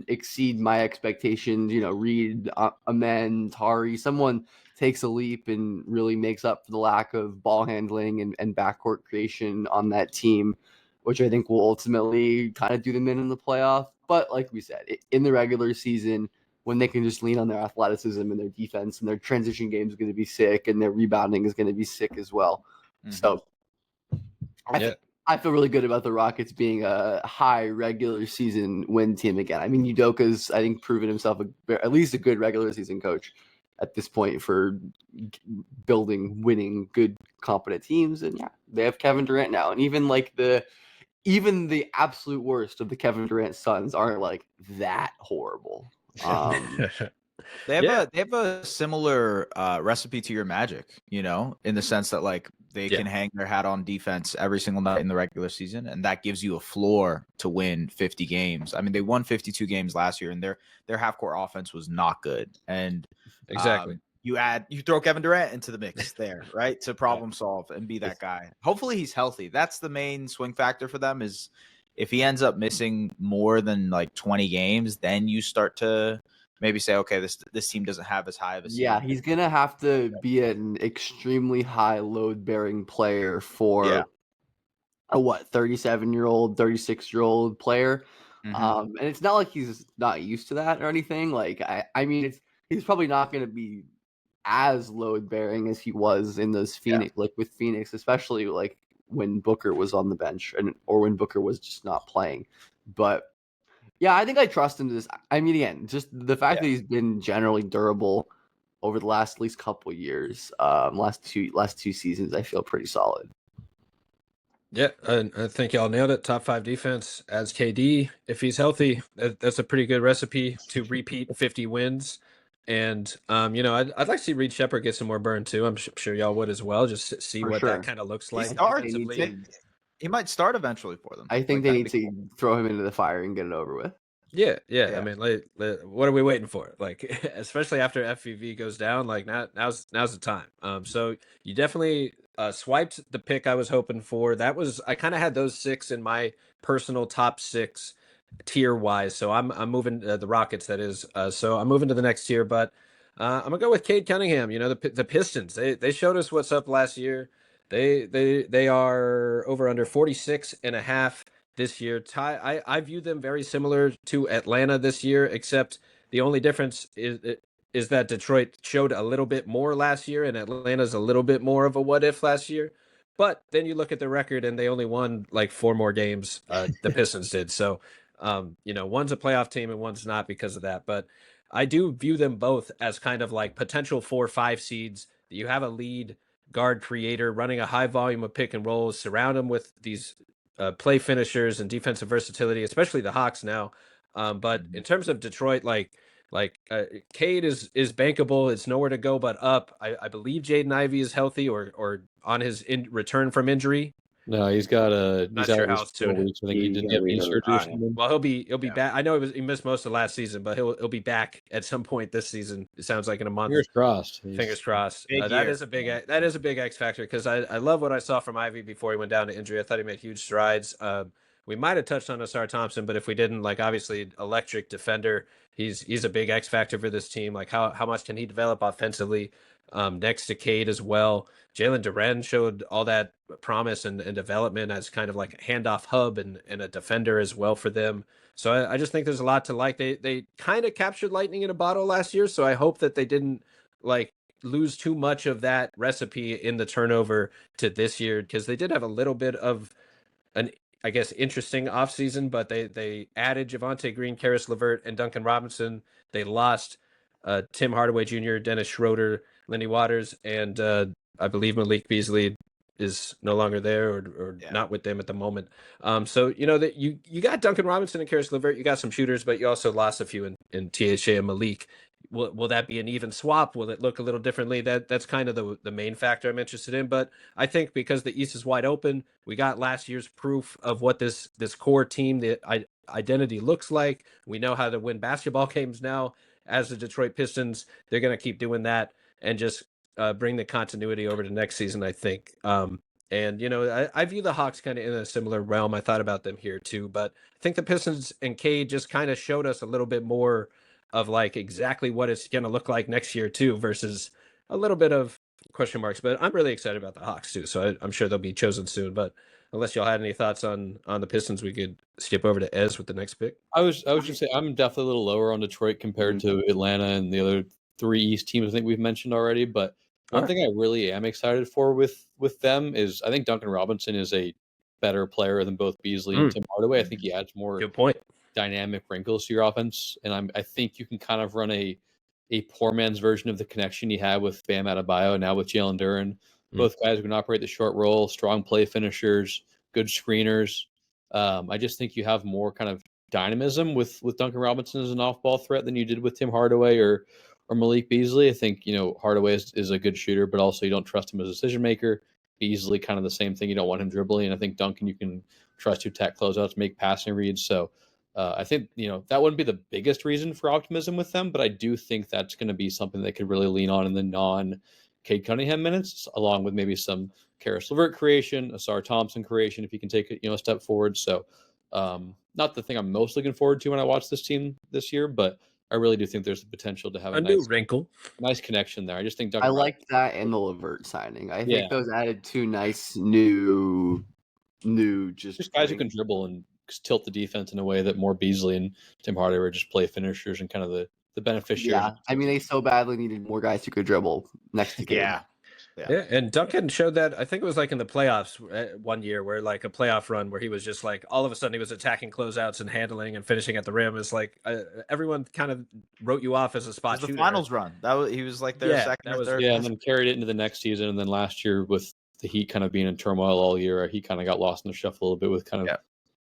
exceed my expectations. Reed, Amen, Tari, someone takes a leap and really makes up for the lack of ball handling and backcourt creation on that team, which I think will ultimately kind of do them in the playoff. But like we said, in the regular season, when they can just lean on their athleticism and their defense, and their transition game is going to be sick, and their rebounding is going to be sick as well. Mm-hmm. So I feel really good about the Rockets being a high regular season win team again. I mean, Udoka's, I think, proven himself at least a good regular season coach at this point for building, winning, good, competent teams. And yeah, they have Kevin Durant now. And even the absolute worst of the Kevin Durant Suns aren't like that horrible. They have a similar recipe to your Magic, in the sense that like they can hang their hat on defense every single night in the regular season, and that gives you a floor to win 50 games. I mean, they won 52 games last year, and their half-court offense was not good. And exactly, you throw Kevin Durant into the mix there, right, to problem solve and be that guy. Hopefully, he's healthy. That's the main swing factor for them. Is if he ends up missing more than like 20 games, then you start to maybe say, okay, this team doesn't have as high of a season. Yeah, he's going to have to be an extremely high load-bearing player for a 37-year-old, 36-year-old player. Mm-hmm. And it's not like he's not used to that or anything. Like, I mean, he's probably not going to be as load-bearing as he was in those with Phoenix, especially like when Booker was on the bench or when Booker was just not playing. But yeah, I think I trust him to this. I mean, again, just the fact that he's been generally durable over the last at least couple of years, last two seasons, I feel pretty solid. Yeah, I think y'all nailed it. Top 5 defense as KD. If he's healthy, that's a pretty good recipe to repeat 50 wins. And, I'd like to see Reed Shepherd get some more burn too. I'm sure y'all would as well. Just see what that kind of looks like. He might start eventually for them. I think they need to throw him into the fire and get it over with. Yeah. I mean, what are we waiting for? Like, especially after FVV goes down, like now's the time. So you definitely swiped the pick I was hoping for. I kind of had those 6 in my personal top 6 tier wise. So I'm moving the Rockets. That is. So I'm moving to the next tier, but I'm gonna go with Cade Cunningham. The Pistons. They showed us what's up last year. They are over under 46.5 this year. I view them very similar to Atlanta this year, except the only difference is that Detroit showed a little bit more last year, and Atlanta's a little bit more of a what if last year. But then you look at the record, and they only won like 4 more games. The Pistons did. So, one's a playoff team and one's not because of that. But I do view them both as kind of like potential 4-5 seeds. You have a lead guard creator running a high volume of pick and rolls, surround them with these play finishers and defensive versatility, especially the Hawks now. But in terms of Detroit, Cade is bankable. It's nowhere to go but up. I believe Jaden Ivey is healthy or on his return from injury. No, he's got a. Not sure how soon. I think he did get knee surgery. Well, he'll be back. I know he missed most of last season, but he'll be back at some point this season. It sounds like in a month. Fingers crossed. Fingers crossed. That is a big X factor because I love what I saw from Ivy before he went down to injury. I thought he made huge strides. we might have touched on Asar Thompson, but if we didn't, like obviously electric defender, he's a big X factor for this team. Like how much can he develop offensively? Next to Cade as well. Jalen Duren showed all that promise and development as kind of like a handoff hub and a defender as well for them. So I just think there's a lot to like. They kind of captured lightning in a bottle last year, so I hope that they didn't like lose too much of that recipe in the turnover to this year, because they did have a little bit of an, I guess, interesting offseason, but they added Javonte Green, Karis LeVert, and Duncan Robinson. They lost Tim Hardaway Jr., Dennis Schroeder, Lenny Waters, and I believe Malik Beasley is no longer there or not with them at the moment. So that you got Duncan Robinson and Karis LeVert, you got some shooters, but you also lost a few in THA and Malik. Will that be an even swap? Will it look a little differently? That's kind of the main factor I'm interested in. But I think because the East is wide open, we got last year's proof of what this core team, the identity looks like. We know how to win basketball games now as the Detroit Pistons. They're going to keep doing that and just bring the continuity over to next season, I think. And I view the Hawks kind of in a similar realm. I thought about them here too, but I think the Pistons and Cade just kind of showed us a little bit more of like exactly what it's going to look like next year too, versus a little bit of question marks. But I'm really excited about the Hawks too, so I'm sure they'll be chosen soon. But unless y'all had any thoughts on the Pistons, we could skip over to Ez with the next pick. I was just saying I'm definitely a little lower on Detroit compared to Atlanta and the other 3 East teams I think we've mentioned already. But one thing I really am excited for with them is I think Duncan Robinson is a better player than both Beasley and Tim Hardaway. I think he adds more Good point. dynamic wrinkles to your offense, and I think you can kind of run a poor man's version of the connection you had with Bam Adebayo, now with Jalen Duren. Both guys who can operate the short roll, strong play finishers, good screeners. I just think you have more kind of dynamism with Duncan Robinson as an off-ball threat than you did with Tim Hardaway or Malik Beasley. I think Hardaway is a good shooter, but also you don't trust him as a decision maker. Beasley, kind of the same thing. You don't want him dribbling, and I think Duncan you can trust to attack closeouts, make passing reads. So I think that wouldn't be the biggest reason for optimism with them, but I do think that's going to be something they could really lean on in the non-Cade Cunningham minutes, along with maybe some Karis LeVert creation, Asar Thompson creation, if he can take a step forward. So not the thing I'm most looking forward to when I watch this team this year, but I really do think there's the potential to have a new wrinkle, nice connection there. I just think I like that and the LeVert signing. I think those added 2 nice new just guys who can dribble and tilt the defense in a way that more Beasley and Tim Hardaway were just play finishers and kind of the beneficiaries. Yeah, I mean they so badly needed more guys who could dribble next to Cade. Yeah, and Duncan showed that. I think it was like in the playoffs one year, where like a playoff run where he was just like all of a sudden he was attacking closeouts and handling and finishing at the rim. It's like everyone kind of wrote you off as a spot shooter. The finals run he was like their second or third. Yeah, and then carried it into the next season, and then last year with the Heat kind of being in turmoil all year, he kind of got lost in the shuffle a little bit with kind of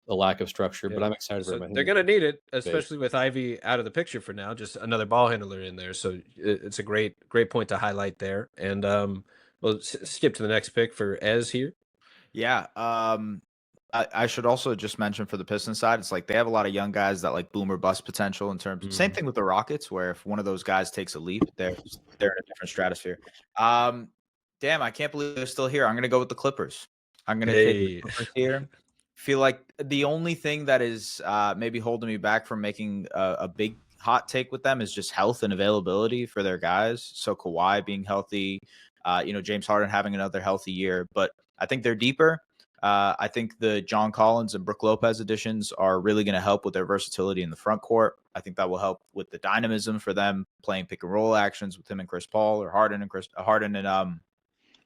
the lack of structure. But I'm excited for him. They're going to need it, especially with Ivy out of the picture for now. Just another ball handler in there, so it's a great point to highlight there. And we'll skip to the next pick for Ez here. Yeah. I should also just mention for the Pistons side, it's like they have a lot of young guys that like boom or bust potential in terms of same thing with the Rockets, where if one of those guys takes a leap, they're in a different stratosphere. Damn, I can't believe they're still here. I'm going to go with the Clippers. I'm going to take the Clippers here. Feel like the only thing that is maybe holding me back from making a big hot take with them is just health and availability for their guys. So Kawhi being healthy, James Harden having another healthy year, but I think they're deeper. I think the John Collins and Brook Lopez additions are really going to help with their versatility in the front court. I think that will help with the dynamism for them playing pick and roll actions with him and Chris Paul or Harden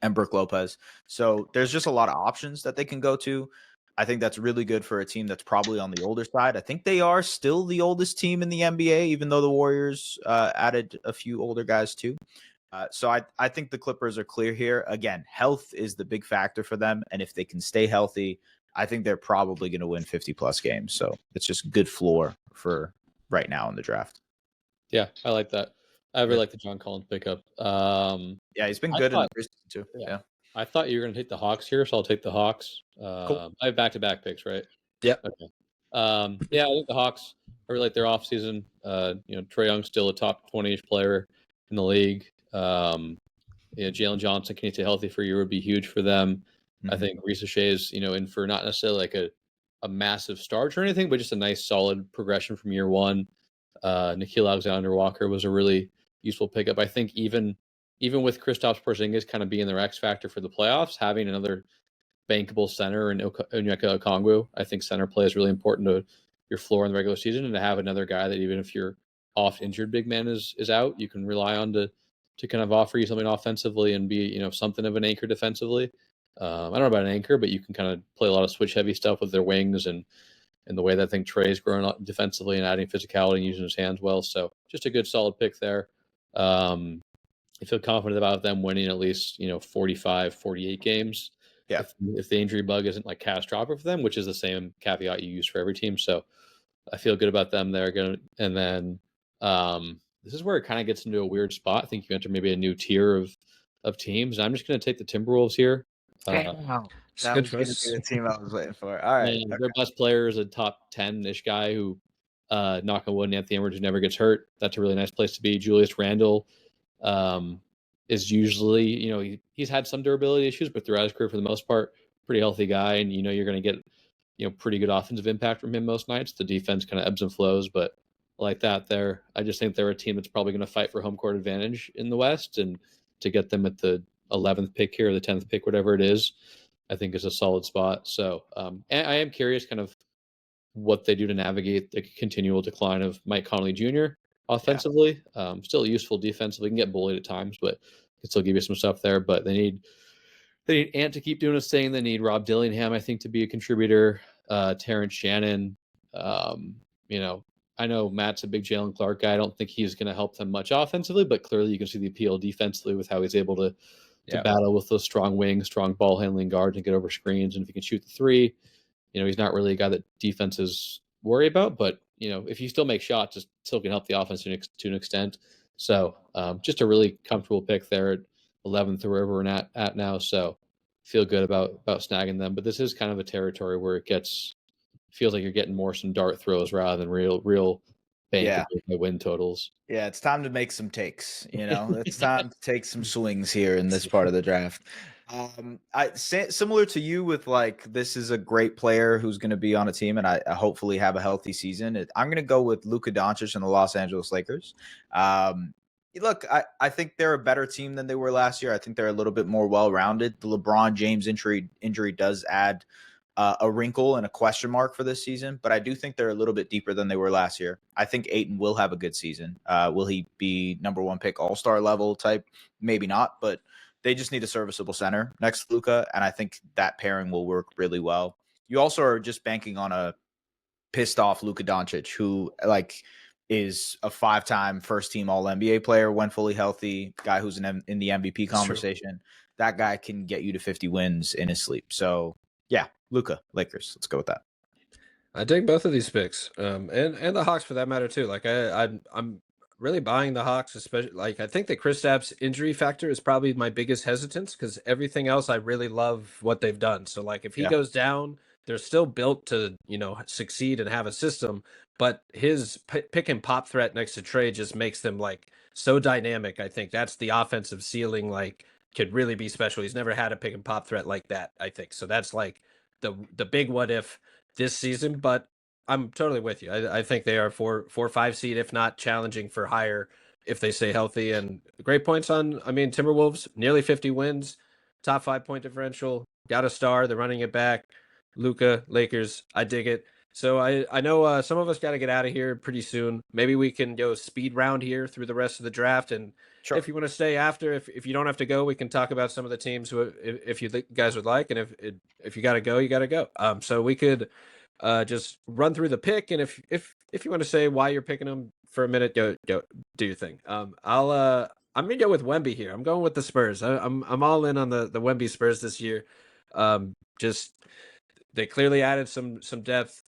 and Brook Lopez. So there's just a lot of options that they can go to. I think that's really good for a team that's probably on the older side. I think they are still the oldest team in the NBA, even though the Warriors added a few older guys too. So I think the Clippers are clear here. Again, health is the big factor for them. And if they can stay healthy, I think they're probably going to win 50-plus games. So it's just good floor for right now in the draft. Yeah, I like that. I really like the John Collins pickup. Yeah, he's been good in the preseason too. Yeah. I thought you were going to take the Hawks here, so I'll take the Hawks. Cool. I have back-to-back picks, right? Yeah. Okay. I think the Hawks, I really like their offseason. Trae Young's still a top 20-ish player in the league. Jalen Johnson, can he stay healthy for a year, would be huge for them. I think Risa Shea is, in for not necessarily like a a massive start or anything, but just a nice solid progression from year one. Nikhil Alexander-Walker was a really useful pickup. I think even with Kristaps Porzingis kind of being their X factor for the playoffs, having another bankable center in Onyeka Okongwu, I think center play is really important to your floor in the regular season, and to have another guy that even if your oft injured big man is out, you can rely on to kind of offer you something offensively and be something of an anchor defensively. I don't know about an anchor, but you can kind of play a lot of switch heavy stuff with their wings and the way that I think Trey's growing up defensively and adding physicality and using his hands well. So just a good solid pick there. I feel confident about them winning at least 45, 48 games. Yeah. If the injury bug isn't like catastrophic for them, which is the same caveat you use for every team. So I feel good about them there. And then this is where it kind of gets into a weird spot. I think you enter maybe a new tier of teams. And I'm just going to take the Timberwolves here. Wow. That good was going to choice. be the team I was waiting for. All right. And their best player is a top 10-ish guy who, knock on wood, Anthony Edwards never gets hurt. That's a really nice place to be. Julius Randle is usually, he's had some durability issues, but throughout his career, for the most part, pretty healthy guy. And, you're going to get, pretty good offensive impact from him most nights. The defense kind of ebbs and flows, but like that there, I just think they're a team that's probably going to fight for home court advantage in the West, and to get them at the 11th pick here, or the 10th pick, whatever it is, I think is a solid spot. So and I am curious kind of what they do to navigate the continual decline of Mike Conley Jr. offensively. Still useful defensively, can get bullied at times, but can still give you some stuff there. But they need Ant to keep doing his thing. They need Rob Dillingham, I think, to be a contributor. Terrence Shannon. I know Matt's a big Jalen Clark guy. I don't think he's going to help them much offensively, but clearly you can see the appeal defensively with how he's able to battle with those strong wings, strong ball handling guards, and get over screens. And if he can shoot the three, he's not really a guy that defenses worry about. But if you still make shots, it still can help the offense to an extent. So just a really comfortable pick there at 11th or wherever we're at now. So feel good about snagging them. But this is kind of a territory where it feels like you're getting more some dart throws rather than real bankable win totals. Yeah, it's time to make some takes. It's time to take some swings here in this part of the draft. Similar to you with this is a great player who's going to be on a team, and I hopefully have a healthy season. I'm going to go with Luka Doncic and the Los Angeles Lakers. Look, I think they're a better team than they were last year. I think they're a little bit more well-rounded. The LeBron James injury does add a wrinkle and a question mark for this season, but I do think they're a little bit deeper than they were last year. I think Ayton will have a good season. Will he be number one pick all-star level type? Maybe not, but they just need a serviceable center next to Luka, and I think that pairing will work really well. You also are just banking on a pissed-off Luka Doncic, who is a 5-time first-team All-NBA player when fully healthy, guy who's in the MVP conversation. That guy can get you to 50 wins in his sleep. So, yeah, Luka, Lakers. Let's go with that. I dig both of these picks, and the Hawks for that matter too. I'm really buying the Hawks, especially I think the Kristaps injury factor is probably my biggest hesitance, because everything else I really love what they've done. So if he goes down, they're still built to succeed and have a system. But his pick and pop threat next to Trey just makes them so dynamic. I think that's the offensive ceiling. Could really be special. He's never had a pick and pop threat like that, I think. So that's the big what if this season. But I'm totally with you. I think they are 4 or 5 seed, if not challenging for higher if they stay healthy. And great points on, Timberwolves, nearly 50 wins, top 5 point differential, got a star. They're running it back. Luka, Lakers, I dig it. So I know some of us got to get out of here pretty soon. Maybe we can go speed round here through the rest of the draft. And if you want to stay after, if you don't have to go, we can talk about some of the teams if you guys would like. And if you got to go, you got to go. So we could just run through the pick. And if you want to say why you're picking them for a minute, go do your thing. I'm gonna go with Wemby here. I'm going with the Spurs. I'm all in on the Wemby Spurs this year. Just they clearly added some depth.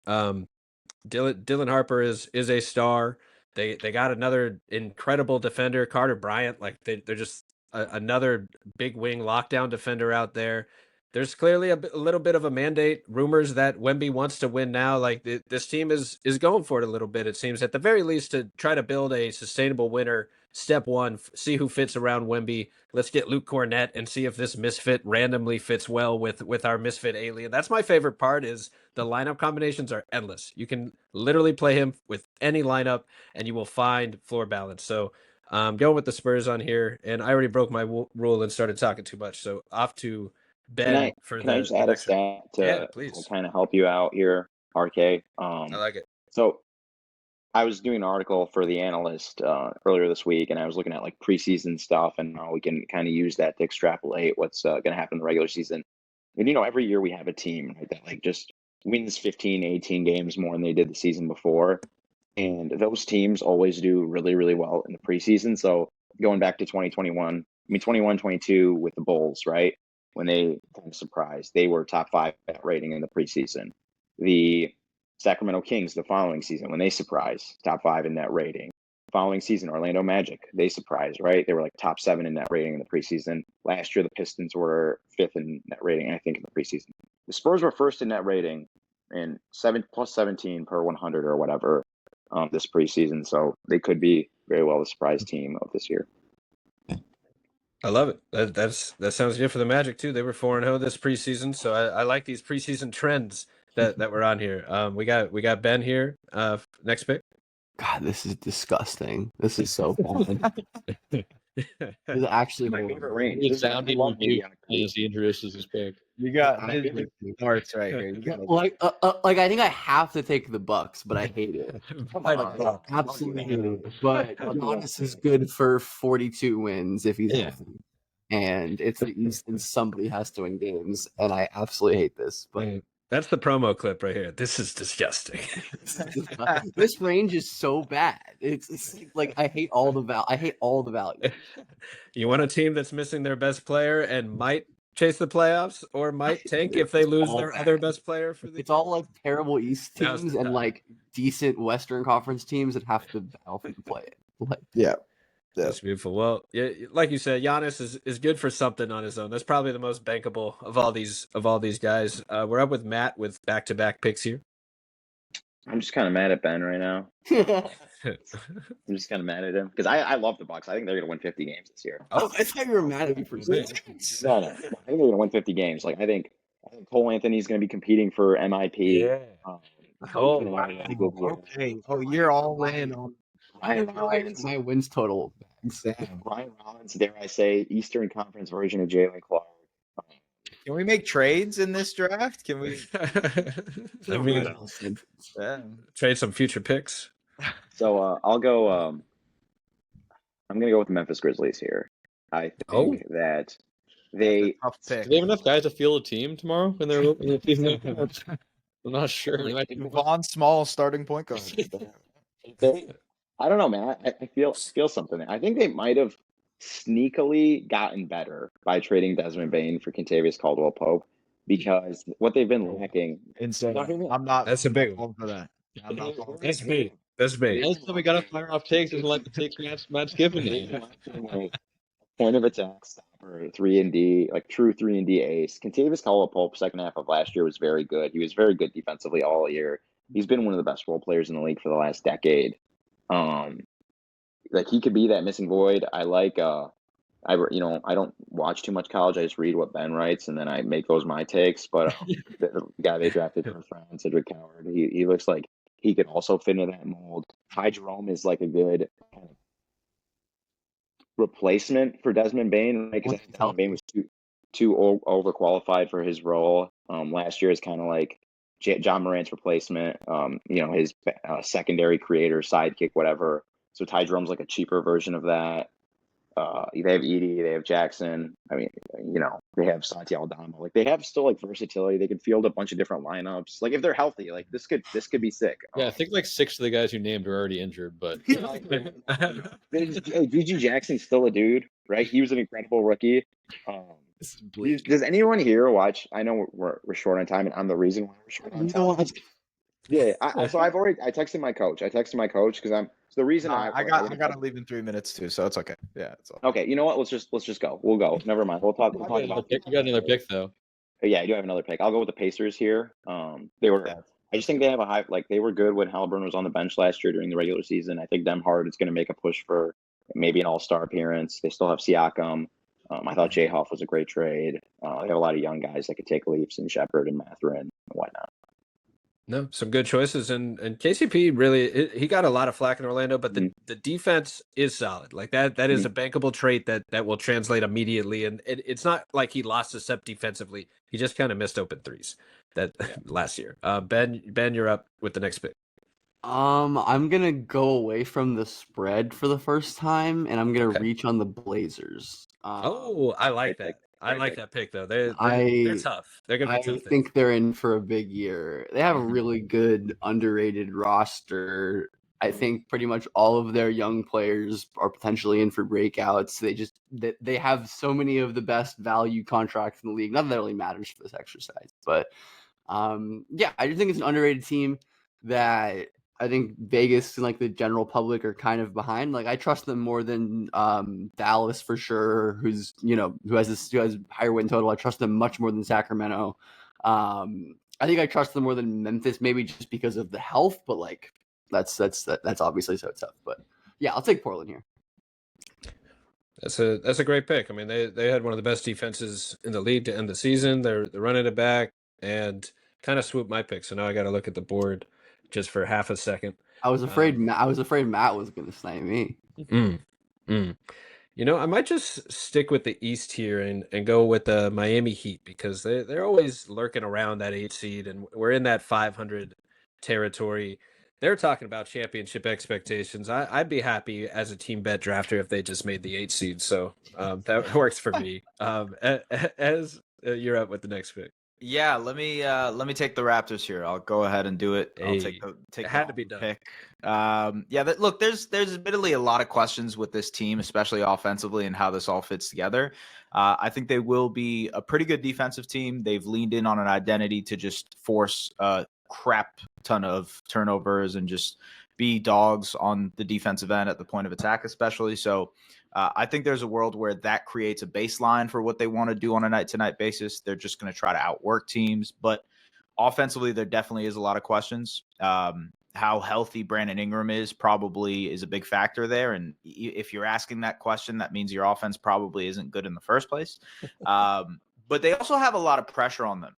Dylan Harper is a star. They got another incredible defender, Carter Bryant. They're just another big wing lockdown defender out there. There's clearly a little bit of a mandate. Rumors that Wemby wants to win now. This team is going for it a little bit. It seems, at the very least, to try to build a sustainable winner step one, see who fits around Wemby. Let's get Luke Cornett and see if this misfit randomly fits well with our misfit alien. That's my favorite part. Is the lineup combinations are endless. You can literally play him with any lineup, and you will find floor balance. So going with the Spurs on here, and I already broke my rule and started talking too much. So off to Ben for can I just add a next round. stat to please. kind of help you out here, RK? I like it. So I was doing an article for the Analyst earlier this week, and I was looking at like preseason stuff and how we can kind of use that to extrapolate what's going to happen in the regular season. And every year we have a team, right, that like just wins 15, 18 games more than they did the season before. And those teams always do really, really well in the preseason. So going back to 2021, 22 with the Bulls, right? When they kind of surprised, they were top 5 net rating in the preseason. The Sacramento Kings the following season, when they surprised, top 5 in net rating. Following season, Orlando Magic, they surprised, right? They were like top 7 in net rating in the preseason. Last year, the Pistons were 5th in net rating, I think, in the preseason. The Spurs were 1st in net rating and plus 17 per 100 or whatever this preseason. So they could be very well the surprise team of this year. I love it. That sounds good for the Magic too. They were 4-0 this preseason, so I like these preseason trends that we're on here. We got Ben here. Next pick. God, this is disgusting. This is so bad. This is actually My favorite range. It's sounding review as he introduces his pick. You got parts right here. You got like I think I have to take the Bucks, but I hate it. Absolutely hate it. But Giannis is good for 42 wins if he's healthy. And it's the East, and somebody has to win games, and I absolutely hate this. But that's the promo clip right here. This is disgusting. This range is so bad. It's like I hate all the value. You want a team that's missing their best player and might chase the playoffs or might tank if they lose their other best player for the It's all like terrible East teams and like decent Western Conference teams that have to battle for the play. Like, yeah. That's beautiful. Well, yeah, like you said, Giannis is good for something on his own. That's probably the most bankable of all these guys. We're up with Matt with back-to-back picks here. I'm just kind of mad at Ben right now. I'm just kind of mad at him because I love the Bucks. I think they're going to win 50 games this year. Oh, I thought you were mad at me for saying that. No. I think they're going to win 50 games. Like I think Cole Anthony's going to be competing for MIP. Yeah. Okay. Oh, you're all in on Ryan Rollins. My wins total. Ryan Rollins, dare I say, Eastern Conference version of Jalen Clark. Can we make trades in this draft? Can we? I mean, trade some future picks. So I'll go. I'm going to go with the Memphis Grizzlies here. I think that they tough pick. Do they have enough guys to field a team tomorrow in their season? I'm not sure. Vaughn Small starting point guard. I don't know, man. I feel something. I think they might have sneakily gotten better by trading Desmond Bane for Kentavious Caldwell-Pope because what they've been lacking. Insane. I'm not. That's a big one for that. I'm not That's big. That's big. That's we got to fire off takes and like the takes Matt's giving you. Point of attack stopper, 3-and-D, like true 3-and-D ace. Kentavious Caldwell-Pope, second half of last year was very good. He was very good defensively all year. He's been one of the best role players in the league for the last decade. Like he could be that missing void. I like I don't watch too much college. I just read what Ben writes and then I make those my takes. But the guy they drafted first round, Cedric Coward, he looks like he could also fit into that mold. Ty Jerome is like a good kind of replacement for Desmond Bane, right? Because Desmond Bane was too overqualified for his role. Last year is kind of like John Morant's replacement. His secondary creator, sidekick, whatever. So Ty Jerome's like a cheaper version of that. They have Edey, they have Jackson. I mean, they have Santi Aldama. Like they have still like versatility. They could field a bunch of different lineups. Like if they're healthy, like this could be sick. Yeah, I think like 6 of the guys you named are already injured, but GG Jackson's still a dude, right? He was an incredible rookie. Does anyone here watch? I know we're short on time, and I'm the reason why we're short on time. Yeah, I texted my coach. Because I'm. So the reason I got to leave in 3 minutes too, so it's okay. Yeah, it's all. Okay, you know what? Let's just go. We'll go. Never mind. We'll talk about. You got another pick though. Yeah, I do have another pick. I'll go with the Pacers here. They were. I just think they have a high. Like they were good when Halliburton was on the bench last year during the regular season. I think Dem Hart is going to make a push for maybe an all-star appearance. They still have Siakam. I thought Jayhoff was a great trade. They have a lot of young guys that could take leaps in Shepard and Mathurin and whatnot. No, some good choices, and KCP really he got a lot of flack in Orlando, but the defense is solid. Like that is a bankable trait that will translate immediately, and it's not like he lost a step defensively. He just kind of missed open threes last year. Ben, you're up with the next pick. I'm gonna go away from the spread for the first time, and I'm gonna reach on the Blazers. I like that. I like that pick though. They're tough. They're gonna be tough. I think they're in for a big year. They have a really good underrated roster. I think pretty much all of their young players are potentially in for breakouts. They have so many of the best value contracts in the league. Not that that really matters for this exercise, but yeah, I just think it's an underrated team that I think Vegas and like the general public are kind of behind. Like I trust them more than Dallas for sure, who has higher win total. I trust them much more than Sacramento. I think I trust them more than Memphis, maybe just because of the health, but like that's obviously so tough. But yeah, I'll take Portland here. That's a great pick. I mean, they had one of the best defenses in the league to end the season. They're running it back and kind of swooped my pick. So now I got to look at the board just for half a second. I was afraid Matt was going to snipe me. You know, I might just stick with the East here and go with the Miami Heat because they're always lurking around that 8 seed, and we're in that 500 territory. They're talking about championship expectations. I'd be happy as a team bet drafter if they just made the 8 seed. So that works for me. As you're up with the next pick. Yeah, let me take the Raptors here. I'll go ahead and do it. I'll take it had to be done. Pick. Look, there's admittedly a lot of questions with this team, especially offensively, and how this all fits together. I think they will be a pretty good defensive team. They've leaned in on an identity to just force a crap ton of turnovers and just be dogs on the defensive end at the point of attack, especially. So I think there's a world where that creates a baseline for what they want to do on a night-to-night basis. They're just going to try to outwork teams. But offensively, there definitely is a lot of questions. How healthy Brandon Ingram is probably is a big factor there. And if you're asking that question, that means your offense probably isn't good in the first place. But they also have a lot of pressure on them.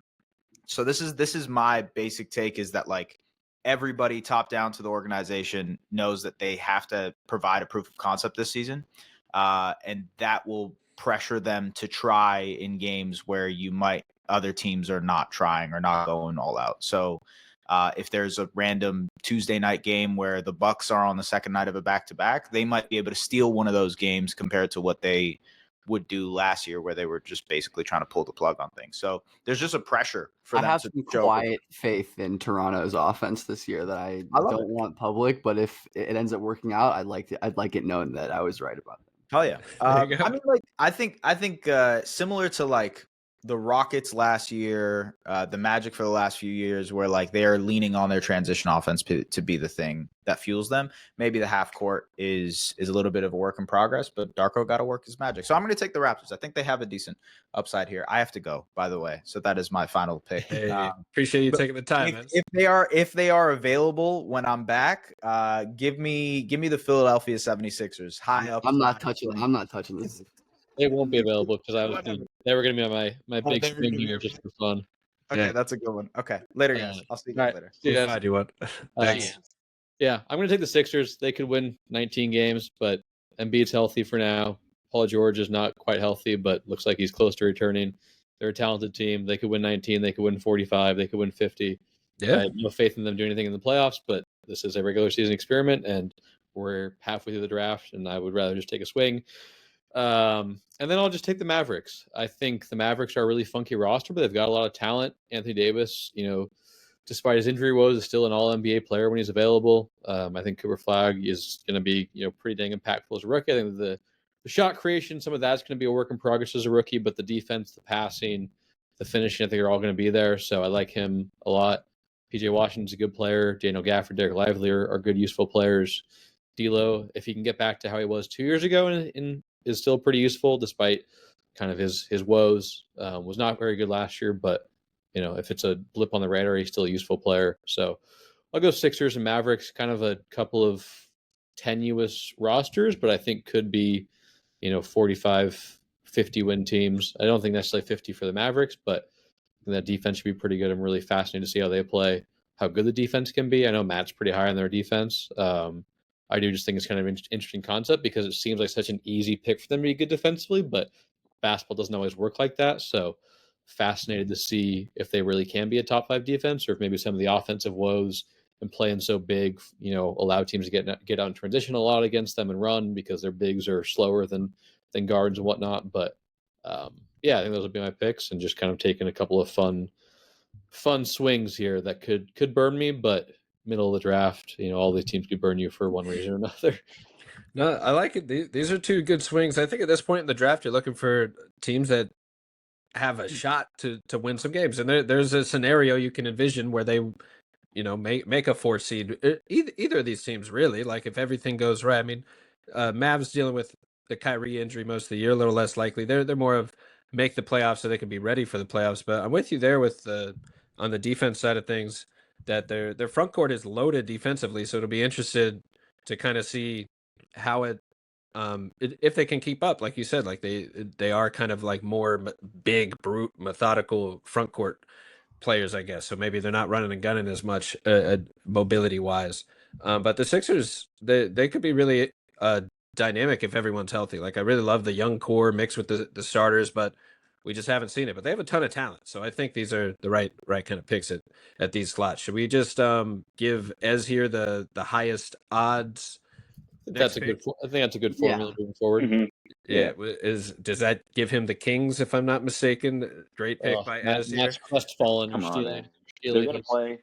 So this is my basic take, is that like everybody top down to the organization knows that they have to provide a proof of concept this season. And that will pressure them to try in games where other teams are not trying or not going all out. So if there's a random Tuesday night game where the Bucks are on the second night of a back-to-back, they might be able to steal one of those games compared to what they would do last year, where they were just basically trying to pull the plug on things. So there's just a pressure for them. I have some quiet faith in Toronto's offense this year that I don't want public, but if it ends up working out, I'd like it known that I was right about that. Hell yeah. I mean, like, I think similar to like the Rockets last year, the Magic for the last few years, where like they are leaning on their transition offense to be the thing that fuels them. Maybe the half court is a little bit of a work in progress, but Darko got to work his magic. So I'm going to take the Raptors. I think they have a decent upside here. I have to go, by the way. So that is my final pick. Hey, appreciate you taking the time. If they are available when I'm back, give me the Philadelphia 76ers high up. I'm not touching this. It won't be available because they were going to be on my big screen here just for fun. Okay, that's a good one. Okay, later, guys. I'll see you guys later. See you guys. I do what? Thanks. Yeah, I'm going to take the Sixers. They could win 19 games, but Embiid's healthy for now. Paul George is not quite healthy, but looks like he's close to returning. They're a talented team. They could win 19. They could win 45. They could win 50. Yeah. I have no faith in them doing anything in the playoffs, but this is a regular season experiment, and we're halfway through the draft, and I would rather just take a swing. And then I'll just take the Mavericks. I think the Mavericks are a really funky roster, but they've got a lot of talent. Anthony Davis, despite his injury woes, is still an all-NBA player when he's available. I think Cooper Flag is going to be, pretty dang impactful as a rookie. I think the shot creation, some of that's going to be a work in progress as a rookie, but the defense, the passing, the finishing, I think are all going to be there. So I like him a lot. PJ Washington's a good player. Daniel Gafford, Derek Lively are good, useful players. D'Lo, if he can get back to how he was 2 years ago is still pretty useful, despite kind of his woes. Was not very good last year, but if it's a blip on the radar, he's still a useful player. So I'll go Sixers and Mavericks, kind of a couple of tenuous rosters, but I think could be, 45, 50 win teams. I don't think necessarily 50 for the Mavericks, but that defense should be pretty good. I'm really fascinated to see how they play, how good the defense can be. I know Matt's pretty high on their defense. I do just think it's kind of an interesting concept because it seems like such an easy pick for them to be good defensively, but basketball doesn't always work like that. So fascinated to see if they really can be a top 5 defense, or if maybe some of the offensive woes and playing so big, allow teams to get out in transition a lot against them and run because their bigs are slower than guards and whatnot. But yeah, I think those would be my picks, and just kind of taking a couple of fun swings here that could burn me, but middle of the draft, all these teams could burn you for one reason or another. No, I like it. These are two good swings. I think at this point in the draft, you're looking for teams that have a shot to win some games, and there's a scenario you can envision where they make a 4 seed. Either of these teams, really. Like, if everything goes right. I mean, Mavs dealing with the Kyrie injury most of the year, a little less likely. They're more of make the playoffs so they can be ready for the playoffs. But I'm with you there with on the defense side of things, that their front court is loaded defensively. So it'll be interested to kind of see how if they can keep up, like you said, like they are kind of like more big, brute, methodical front court players, I guess. So maybe they're not running and gunning as much mobility wise. But the Sixers, they could be really dynamic if everyone's healthy. Like, I really love the young core mixed with the starters, but we just haven't seen it. But they have a ton of talent, so I think these are the right kind of picks at these slots. Should we just give Ez here the highest odds? I think that's a good formula moving forward. Mhm. Yeah, does that give him the Kings, if I'm not mistaken? Great pick by Ez here. Matt's crestfallen. Come on, man. They're Stealing gonna his- play.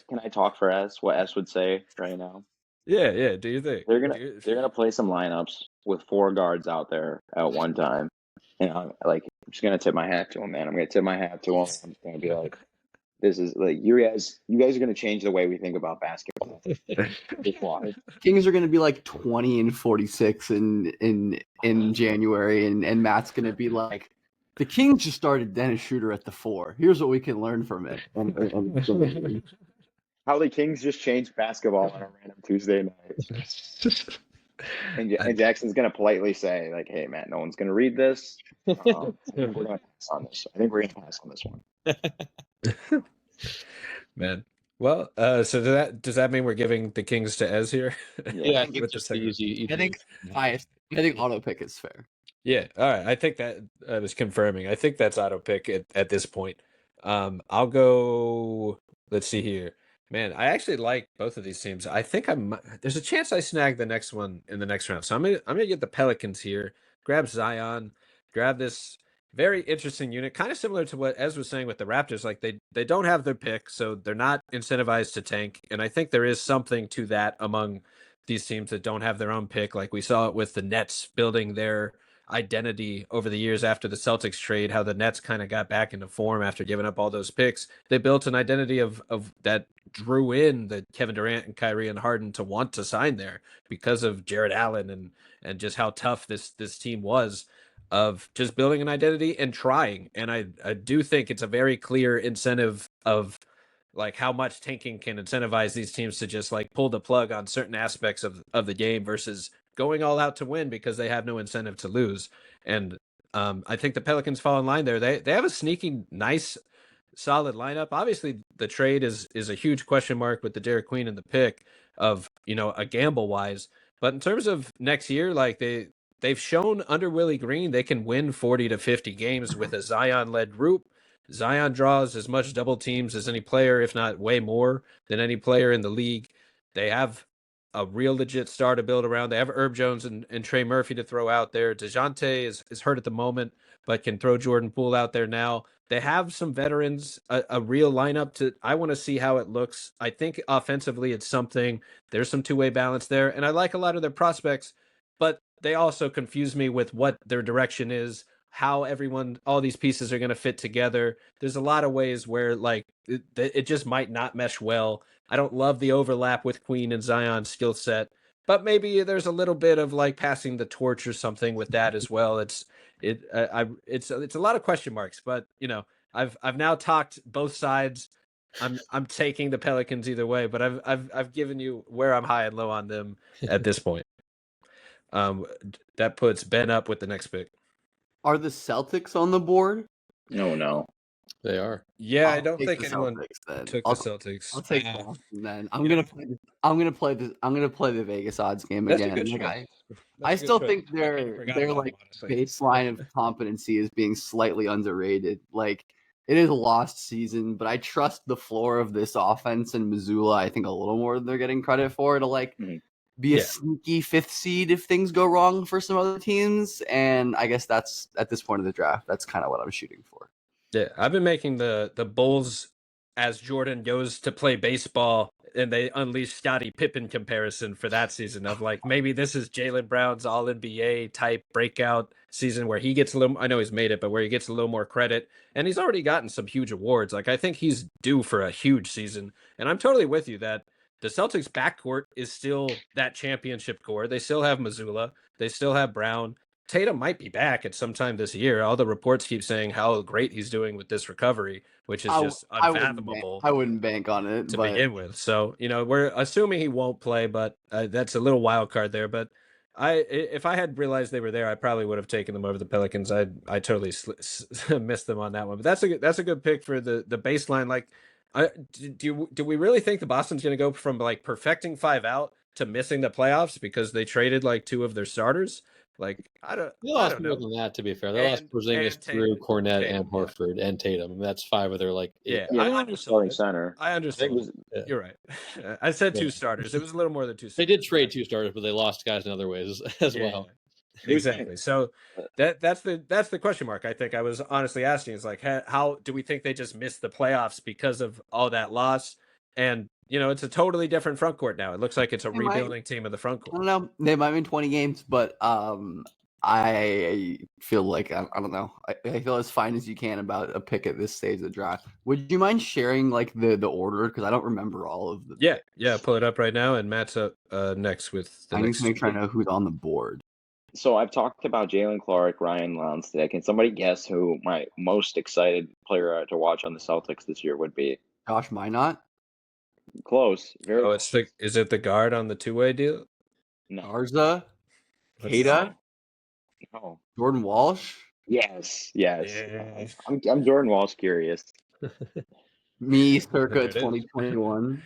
Can I talk for S? What S would say right now? Yeah. Do you think They're gonna play some lineups with 4 guards out there at one time, and I'm just gonna tip my hat to them, man. I'm gonna tip my hat to them. I'm gonna be like, this is like, you guys are gonna change the way we think about basketball. Just watch. Kings are going to be like 20-46 in January, and Matt's going to be like, the Kings just started Dennis Schroeder at the 4. Here's what we can learn from it. How the Kings just changed basketball on a random Tuesday night. And Jackson's gonna politely say, like, "Hey, Matt, no one's gonna read this. I think we're gonna pass on this. I think we're gonna pass on this one." Man. Well, so does that mean we're giving the Kings to Ez here? Yeah, I think With it's the just second- easy. I think auto pick is fair. Yeah. All right. I think that I was confirming. I think that's auto pick at this point. I'll go. Let's see here. Man, I actually like both of these teams. I think there's a chance I snag the next one in the next round. So I'm gonna get the Pelicans here. Grab Zion. Grab this very interesting unit, kind of similar to what Ez was saying with the Raptors. Like, they don't have their pick, so they're not incentivized to tank. And I think there is something to that among these teams that don't have their own pick. Like, we saw it with the Nets building their identity over the years after the Celtics trade, how the Nets kind of got back into form after giving up all those picks. They built an identity of that drew in the Kevin Durant and Kyrie and Harden to want to sign there because of Jared Allen and just how tough this team was, of just building an identity and trying. And I do think it's a very clear incentive of like how much tanking can incentivize these teams to just like pull the plug on certain aspects of the game versus going all out to win because they have no incentive to lose. And I think the Pelicans fall in line there. They have a sneaky, nice, solid lineup. Obviously, the trade is a huge question mark with the Derek Queen and the pick of, a gamble wise. But in terms of next year, like they've shown under Willie Green, they can win 40 to 50 games with a Zion-led group. Zion draws as much double teams as any player, if not way more than any player in the league. They have a real legit star to build around. They have Herb Jones and Trey Murphy to throw out there. DeJounte is hurt at the moment, but can throw Jordan Poole out there now. They have some veterans, a real lineup I want to see how it looks. I think offensively it's something. There's some two-way balance there, and I like a lot of their prospects, but they also confuse me with what their direction is, how all these pieces are going to fit together. There's a lot of ways where like it just might not mesh well. I don't love the overlap with Queen and Zion's skill set, but maybe there's a little bit of like passing the torch or something with that as well. It's a lot of question marks, but I've now talked both sides. I'm taking the Pelicans either way, but I've given you where I'm high and low on them at this point. That puts Ben up with the next pick. Are the Celtics on the board? No. They are. Yeah, I I'll don't take think the anyone Celtics then. took I'll, the Celtics. I'll take Boston then. I'm Yeah. gonna play the Vegas odds game That's a again. good Like, choice. I That's a good still choice. think I kinda their forgot about like them, honestly. baseline of competency is being slightly underrated. Like, it is a lost season, but I trust the floor of this offense and Missoula, I think, a little more than they're getting credit for, to like be a Yeah. sneaky 5th seed if things go wrong for some other teams. And I guess that's, at this point of the draft, that's kind of what I'm shooting for. Yeah, I've been making the Bulls as Jordan goes to play baseball and they unleash Scottie Pippen comparison for that season of like maybe this is Jaylen Brown's All NBA type breakout season where he gets a little. I know he's made it, but where he gets a little more credit, and he's already gotten some huge awards. Like I think he's due for a huge season, and I'm totally with you that the Celtics backcourt is still that championship core. They still have Missoula, they still have Brown. Tatum might be back at some time this year. All the reports keep saying how great he's doing with this recovery, which is just unfathomable I wouldn't bank on it to but begin with. So, we're assuming he won't play, but that's a little wild card there. But if I had realized they were there, I probably would have taken them over the Pelicans. I totally missed them on that one. But that's a good pick for the baseline. Like, do we really think the Boston's going to go from like perfecting 5 out to missing the playoffs because they traded like 2 of their starters? Like, I don't know. More than that, to be fair. They lost Porzingis, Drew, Cornette, and Horford, and Tatum. That's 5 of their like 8. Yeah, I understand starting center. I understand. You're right. I said 2 starters. It was a little more than 2 starters. They did trade 2 starters, but they lost guys in other ways as well. Exactly. So that's the question mark. I think I was honestly asking is like, how do we think they just missed the playoffs because of all that loss? And it's a totally different front court now. It looks like it's a rebuilding team of the front court. I don't know. They might win 20 games, but I feel like I don't know. I feel as fine as you can about a pick at this stage of the draft. Would you mind sharing like the order because I don't remember all of them? Yeah. Pull it up right now, and Matt's up next with the I need next. to make sure I know who's on the board. So I've talked about Jalen Clark, Ryan Lounge. Can somebody guess who my most excited player to watch on the Celtics this year would be? Josh Minot? Close. Very close. Is it the guard on the 2-way deal? No. Garza? Kada? No. Jordan Walsh? Yes. Yeah. I'm Jordan Walsh curious. Me circa There it is. 2021.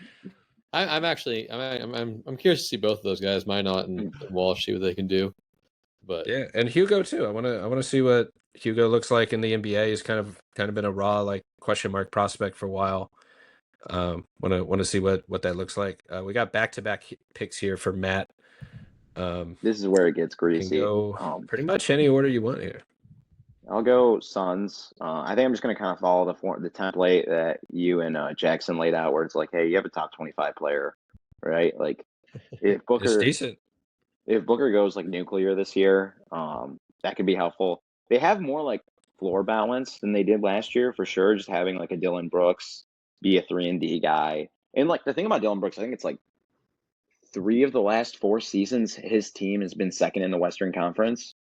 I'm curious to see both of those guys, Minot and Walsh, see what they can do. But yeah, and Hugo too. I want to see what Hugo looks like in the NBA. He's kind of been a raw like question mark prospect for a while. Want to see what that looks like. We got back-to-back picks here for Matt. This is where it gets greasy. Can go pretty much any order you want here. I'll go Suns. I think I'm just going to kind of follow the template that you and Jackson laid out, where it's like, hey, you have a top 25 player, right? Like, if Booker, it's decent. If Booker goes like nuclear this year, that could be helpful. They have more like floor balance than they did last year for sure. Just having like a Dylan Brooks be a 3-and-D guy, and like the thing about Dylan Brooks, I think it's like 3 of the last 4 seasons his team has been second in the Western Conference.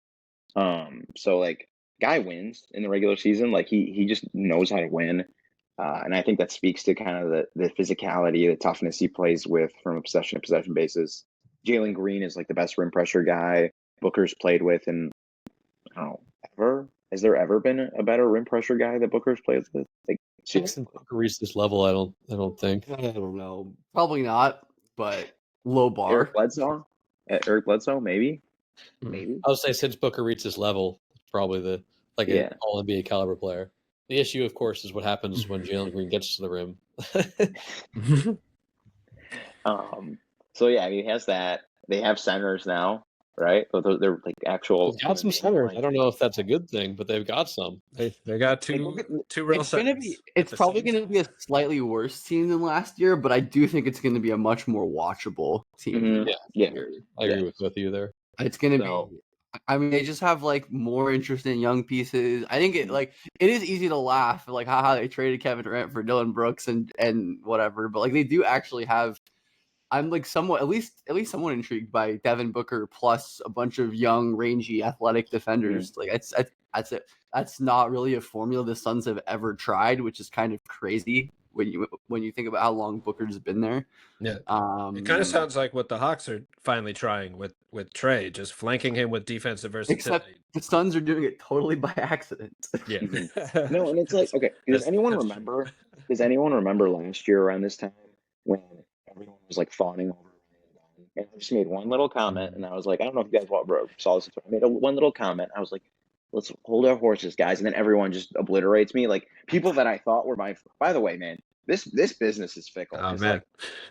So like. Guy wins in the regular season. Like he just knows how to win. And I think that speaks to kind of the physicality, the toughness he plays with from a possession to possession basis. Jalen Green is like the best rim pressure guy Booker's played with. And I don't know, has there ever been a better rim pressure guy that Booker's played with? Like Jackson Booker reached this level, I don't think. I don't know. Probably not, but low bar. Eric Bledsoe, maybe. Maybe. I would say since Booker reached this level, probably an all NBA caliber player. The issue, of course, is what happens when Jalen Green gets to the rim. So yeah, he has that. They have centers now, right? They're like actual. They've got some centers. I don't know if that's a good thing, but they've got some. They got two real centers. It's probably going to be a slightly worse team than last year, but I do think it's going to be a much more watchable team. Mm-hmm. Yeah, I agree with both of you there. It's going to be. I mean, they just have like more interesting young pieces. I think it is easy to laugh like haha they traded Kevin Durant for Dylan Brooks and whatever, but like they do actually have. I'm like somewhat at least somewhat intrigued by Devin Booker plus a bunch of young, rangy, athletic defenders. Mm-hmm. Like that's not really a formula the Suns have ever tried, which is kind of crazy. when you think about how long Booker's been there. Yeah. It kind of sounds like what the Hawks are finally trying with Trey, just flanking him with defensive Except versatility. the Suns are doing it totally by accident. Yeah. No, and it's like, okay, does anyone that's remember? Does anyone remember last year around this time when everyone was like fawning over Ryan Dunn? And I just made one little comment, and I was like, I don't know if you guys saw this. I made one little comment. I was like, let's hold our horses, guys. And then everyone just obliterates me. Like people that I thought were by the way, man, this business is fickle. Oh, 'Cause, man. like,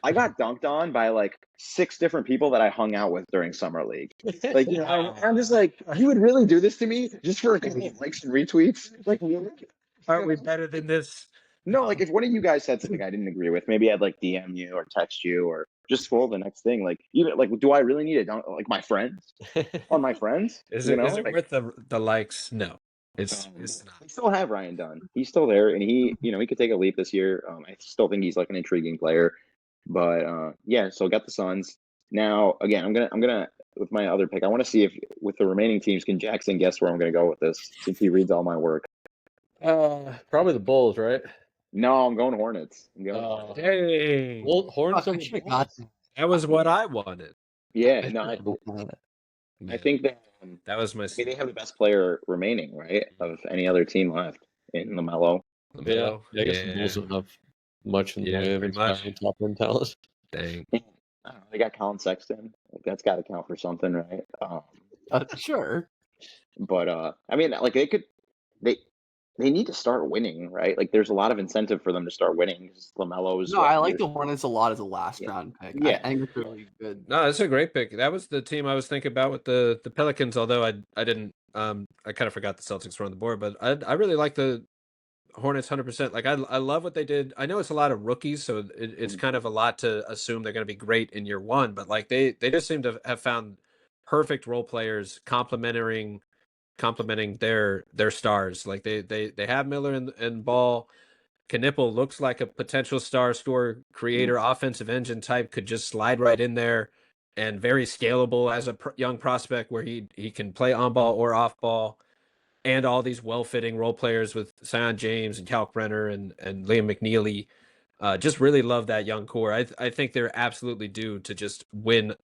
I got dunked on by like 6 different people that I hung out with during summer league. Like, you know, I'm just like, you would really do this to me just for a couple of likes and retweets? Like, Aren't we better than this? no, like if one of you guys said something I didn't agree with, maybe I'd like DM you or text you or just scroll the next thing. Like even like, do I really need to dunk like my friends on my friends? Is you it know, is it like, worth the likes? No, it's not. I still have Ryan Dunn. He's still there, and he could take a leap this year. I still think he's like an intriguing player, but yeah. So got the Suns. Now again, I'm gonna with my other pick. I want to see if with the remaining teams, can Jackson guess where I'm gonna go with this since he reads all my work. Probably the Bulls, right? No, I'm going Hornets. I'm going Hey, Well, Hornets I over should have the got Bulls. that was what I wanted. Yeah, no, I think that that was my. I mean, they have the best player remaining, right, of any other team left in LaMelo. Yeah, I guess the Bulls don't have much in the way of pretty much. inspiring top end talent. Dang. I don't know, they got Colin Sexton. Like, that's got to count for something, right? Sure. But I mean, like they need to start winning, right? Like, there's a lot of incentive for them to start winning because LaMelo's. No, I like the Hornets a lot as a last round pick. Yeah. I think it's really good. No, that's a great pick. That was the team I was thinking about with the Pelicans. Although I didn't I kind of forgot the Celtics were on the board, but I really like the Hornets 100%. Like I love what they did. I know it's a lot of rookies, so it's kind of a lot to assume they're going to be great in year one. But like they just seem to have found perfect role players complementing their stars. Like they have Miller and Ball. Knipple looks like a potential star scorer, creator, offensive engine type, could just slide right in there, and very scalable as a young prospect where he can play on ball or off ball, and all these well-fitting role players with Zion James and Kalkbrenner and Liam McNeely. Just really love that young core. I think they're absolutely due to just win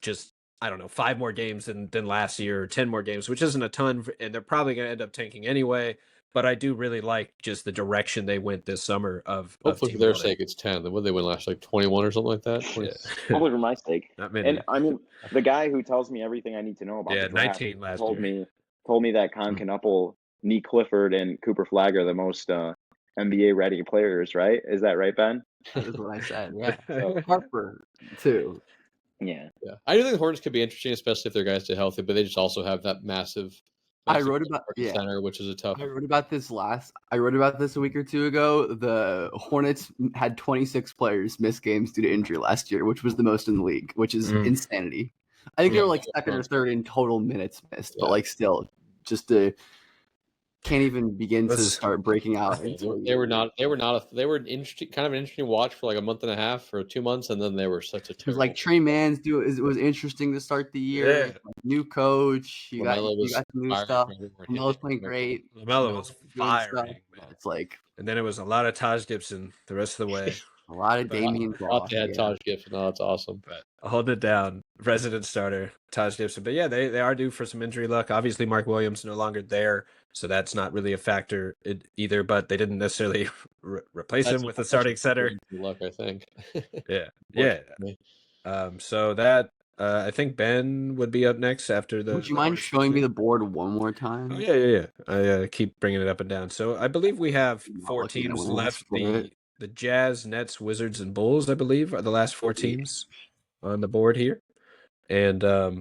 just, I don't know, 5 more games than last year, or 10 more games, which isn't a ton, and they're probably going to end up tanking anyway. But I do really like just the direction they went this summer of Hopefully, for their sake, it's 10. What did they win last? Like 21 or something like that. Hopefully for my sake. Not many. And I mean, the guy who tells me everything I need to know about the draft 19 last told year. me that Con Knuppel, Nee Clifford, and Cooper Flagg are the most NBA ready players. Right? Is that right, Ben? That is what I said. Yeah. Harper too. Yeah. I do think the Hornets could be interesting, especially if their guys stay healthy. But they just also have that massive. I wrote about center, which is a tough. I wrote about this a week or two ago. The Hornets had 26 players miss games due to injury last year, which was the most in the league, which is insanity. I think they were like second or third in total minutes missed, but like still, just can't even begin to start breaking out. They were interesting, kind of an interesting watch for like a month and a half or 2 months, and then they were such a terrible. It was like Trey Mann's it was interesting to start the year. Yeah. New coach, you got some new stuff. LaMelo was playing great. LaMelo was firing, man. It's like, and then it was a lot of Taj Gibson the rest of the way. a lot of Damian. They had Taj Gibson. No, that's awesome. But holding it down, resident starter Taj Gibson. But yeah, they are due for some injury luck. Obviously, Mark Williams no longer there, so that's not really a factor either. But they didn't necessarily replace him with a starting center. Luck, I think. yeah. So that I think Ben would be up next after the. Would you mind showing me the board one more time? Oh, yeah. I keep bringing it up and down. So I believe we have 4 teams left. The Jazz, Nets, Wizards, and Bulls, I believe, are the last 4 teams on the board here. And I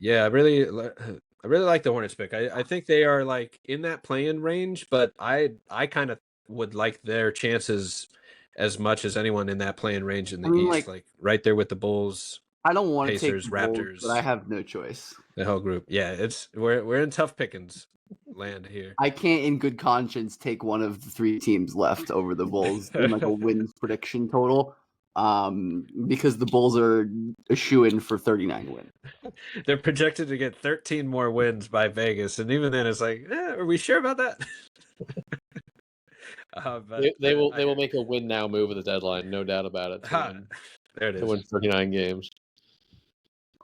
really like the Hornets pick. I think they are like in that play-in range, but I kind of would like their chances as much as anyone in that play-in range in the East, like right there with the Bulls. I don't want to take Pacers, the Raptors, Bulls, but I have no choice. The whole group. Yeah, we're in tough pickings land here. I can't in good conscience take one of the 3 teams left over the Bulls in like a win prediction total. Because the Bulls are a shoo-in for 39 wins. They're projected to get 13 more wins by Vegas, and even then it's like, are we sure about that? They will make a win now move at the deadline, no doubt about it. There it To is. win 39 games.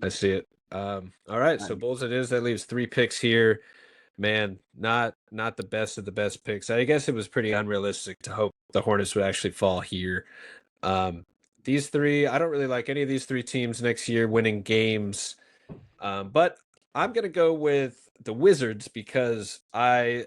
I see it. All right, so Bulls it is. That leaves 3 picks here. Man, not the best of the best picks. I guess it was pretty unrealistic to hope the Hornets would actually fall here. These 3, I don't really like any of these 3 teams next year winning games. But I'm gonna go with the Wizards because I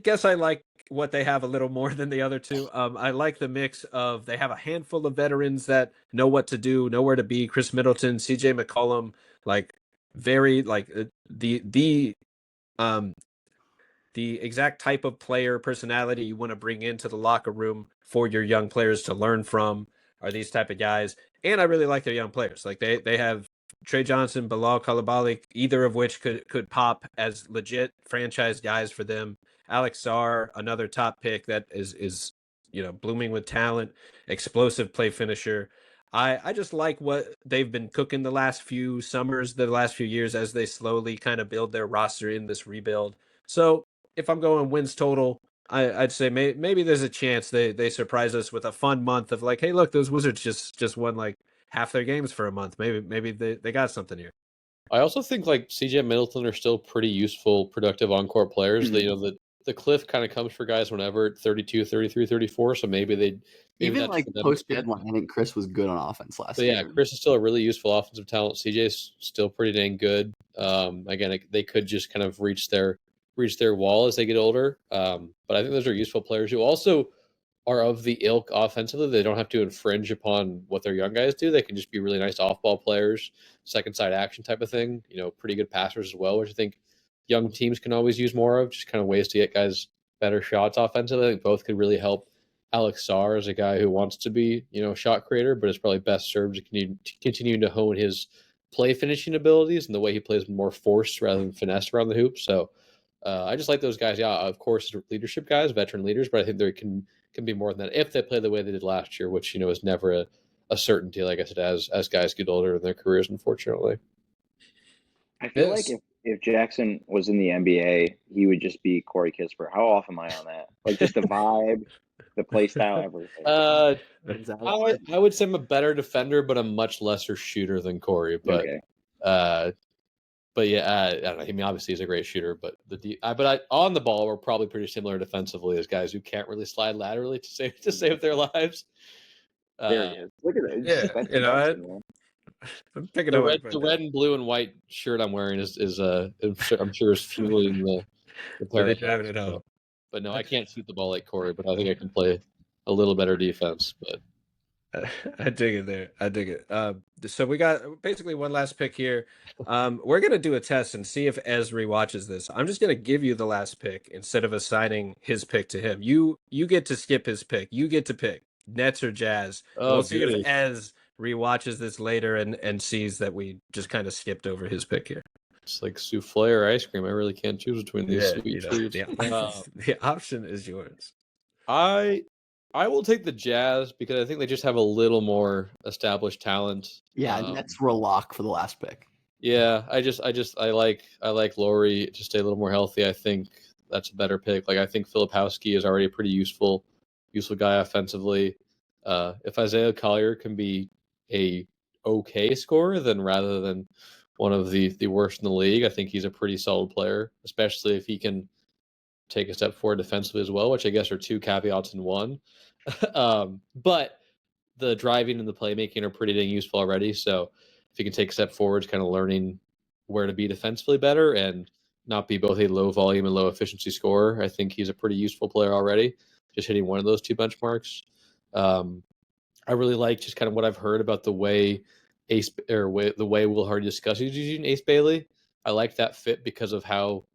guess I like what they have a little more than the other 2. I like the mix of they have a handful of veterans that know what to do, know where to be. Chris Middleton, CJ McCollum, like very like the exact type of player personality you want to bring into the locker room for your young players to learn from are these type of guys. And I really like their young players. Like they have Trey Johnson, Bilal Coulibaly, either of which could pop as legit franchise guys for them. Alex Sarr, another top pick that is blooming with talent, explosive play finisher. I just like what they've been cooking the last few summers, the last few years as they slowly kind of build their roster in this rebuild. So if I'm going wins total, I'd say maybe there's a chance they surprise us with a fun month of like, hey, look, those Wizards just won like half their games for a month. Maybe they got something here. I also think like CJ Middleton are still pretty useful, productive on-court players. Mm-hmm. The cliff kind of comes for guys whenever 32, 33, 34. So maybe even like post deadline. I think Chris was good on offense last year. Yeah, Chris is still a really useful offensive talent. CJ's still pretty dang good. Again, they could just kind of reach their wall as they get older. But I think those are useful players who also are of the ilk offensively. They don't have to infringe upon what their young guys do. They can just be really nice off-ball players, second side action type of thing. Pretty good passers as well, which I think young teams can always use more of. Just kind of ways to get guys better shots offensively. I think both could really help. Alex Sarr is a guy who wants to be, a shot creator, but is probably best served to continue to hone his play finishing abilities and the way he plays more force rather than finesse around the hoop. So I just like those guys. Yeah, of course, leadership guys, veteran leaders, but I think there can be more than that if they play the way they did last year, which is never a certainty. Like I said, as guys get older in their careers, unfortunately. I feel like if Jackson was in the NBA, he would just be Corey Kispert. How off am I on that? Like just the vibe, the play style, everything. Exactly. I would say I'm a better defender, but a much lesser shooter than Corey. But Okay. but yeah, I don't know. I mean, obviously he's a great shooter, but on the ball, we're probably pretty similar defensively as guys who can't really slide laterally to save their lives. There he is. Look at that. Yeah, I'm picking the up red and blue and white shirt I'm wearing is I'm sure is fueling the player. Really driving it home. But no, I can't shoot the ball like Corey, but I think I can play a little better defense. But I dig it there. I dig it. So we got basically one last pick here. We're going to do a test and see if Esri watches this. I'm just going to give you the last pick instead of assigning his pick to him. You get to skip his pick. You get to pick Nets or Jazz. We'll see if Ez rewatches this later and sees that we just kind of skipped over his pick here. It's like souffle or ice cream. I really can't choose between these sweet treats. The option is yours. I will take the Jazz because I think they just have a little more established talent. Yeah, Nets were a lock for the last pick. Yeah, I like Laurie to stay a little more healthy. I think that's a better pick. Like I think Filipowski is already a pretty useful guy offensively. If Isaiah Collier can be a okay scorer, then rather than one of the worst in the league, I think he's a pretty solid player, especially if he can take a step forward defensively as well, which I guess are 2 caveats in one. But the driving and the playmaking are pretty dang useful already. So if he can take a step forward, kind of learning where to be defensively better and not be both a low volume and low efficiency scorer, I think he's a pretty useful player already, just hitting one of those 2 benchmarks. I really like just kind of what I've heard about the way the way Will Hardy discusses using Ace Bailey. I like that fit because of how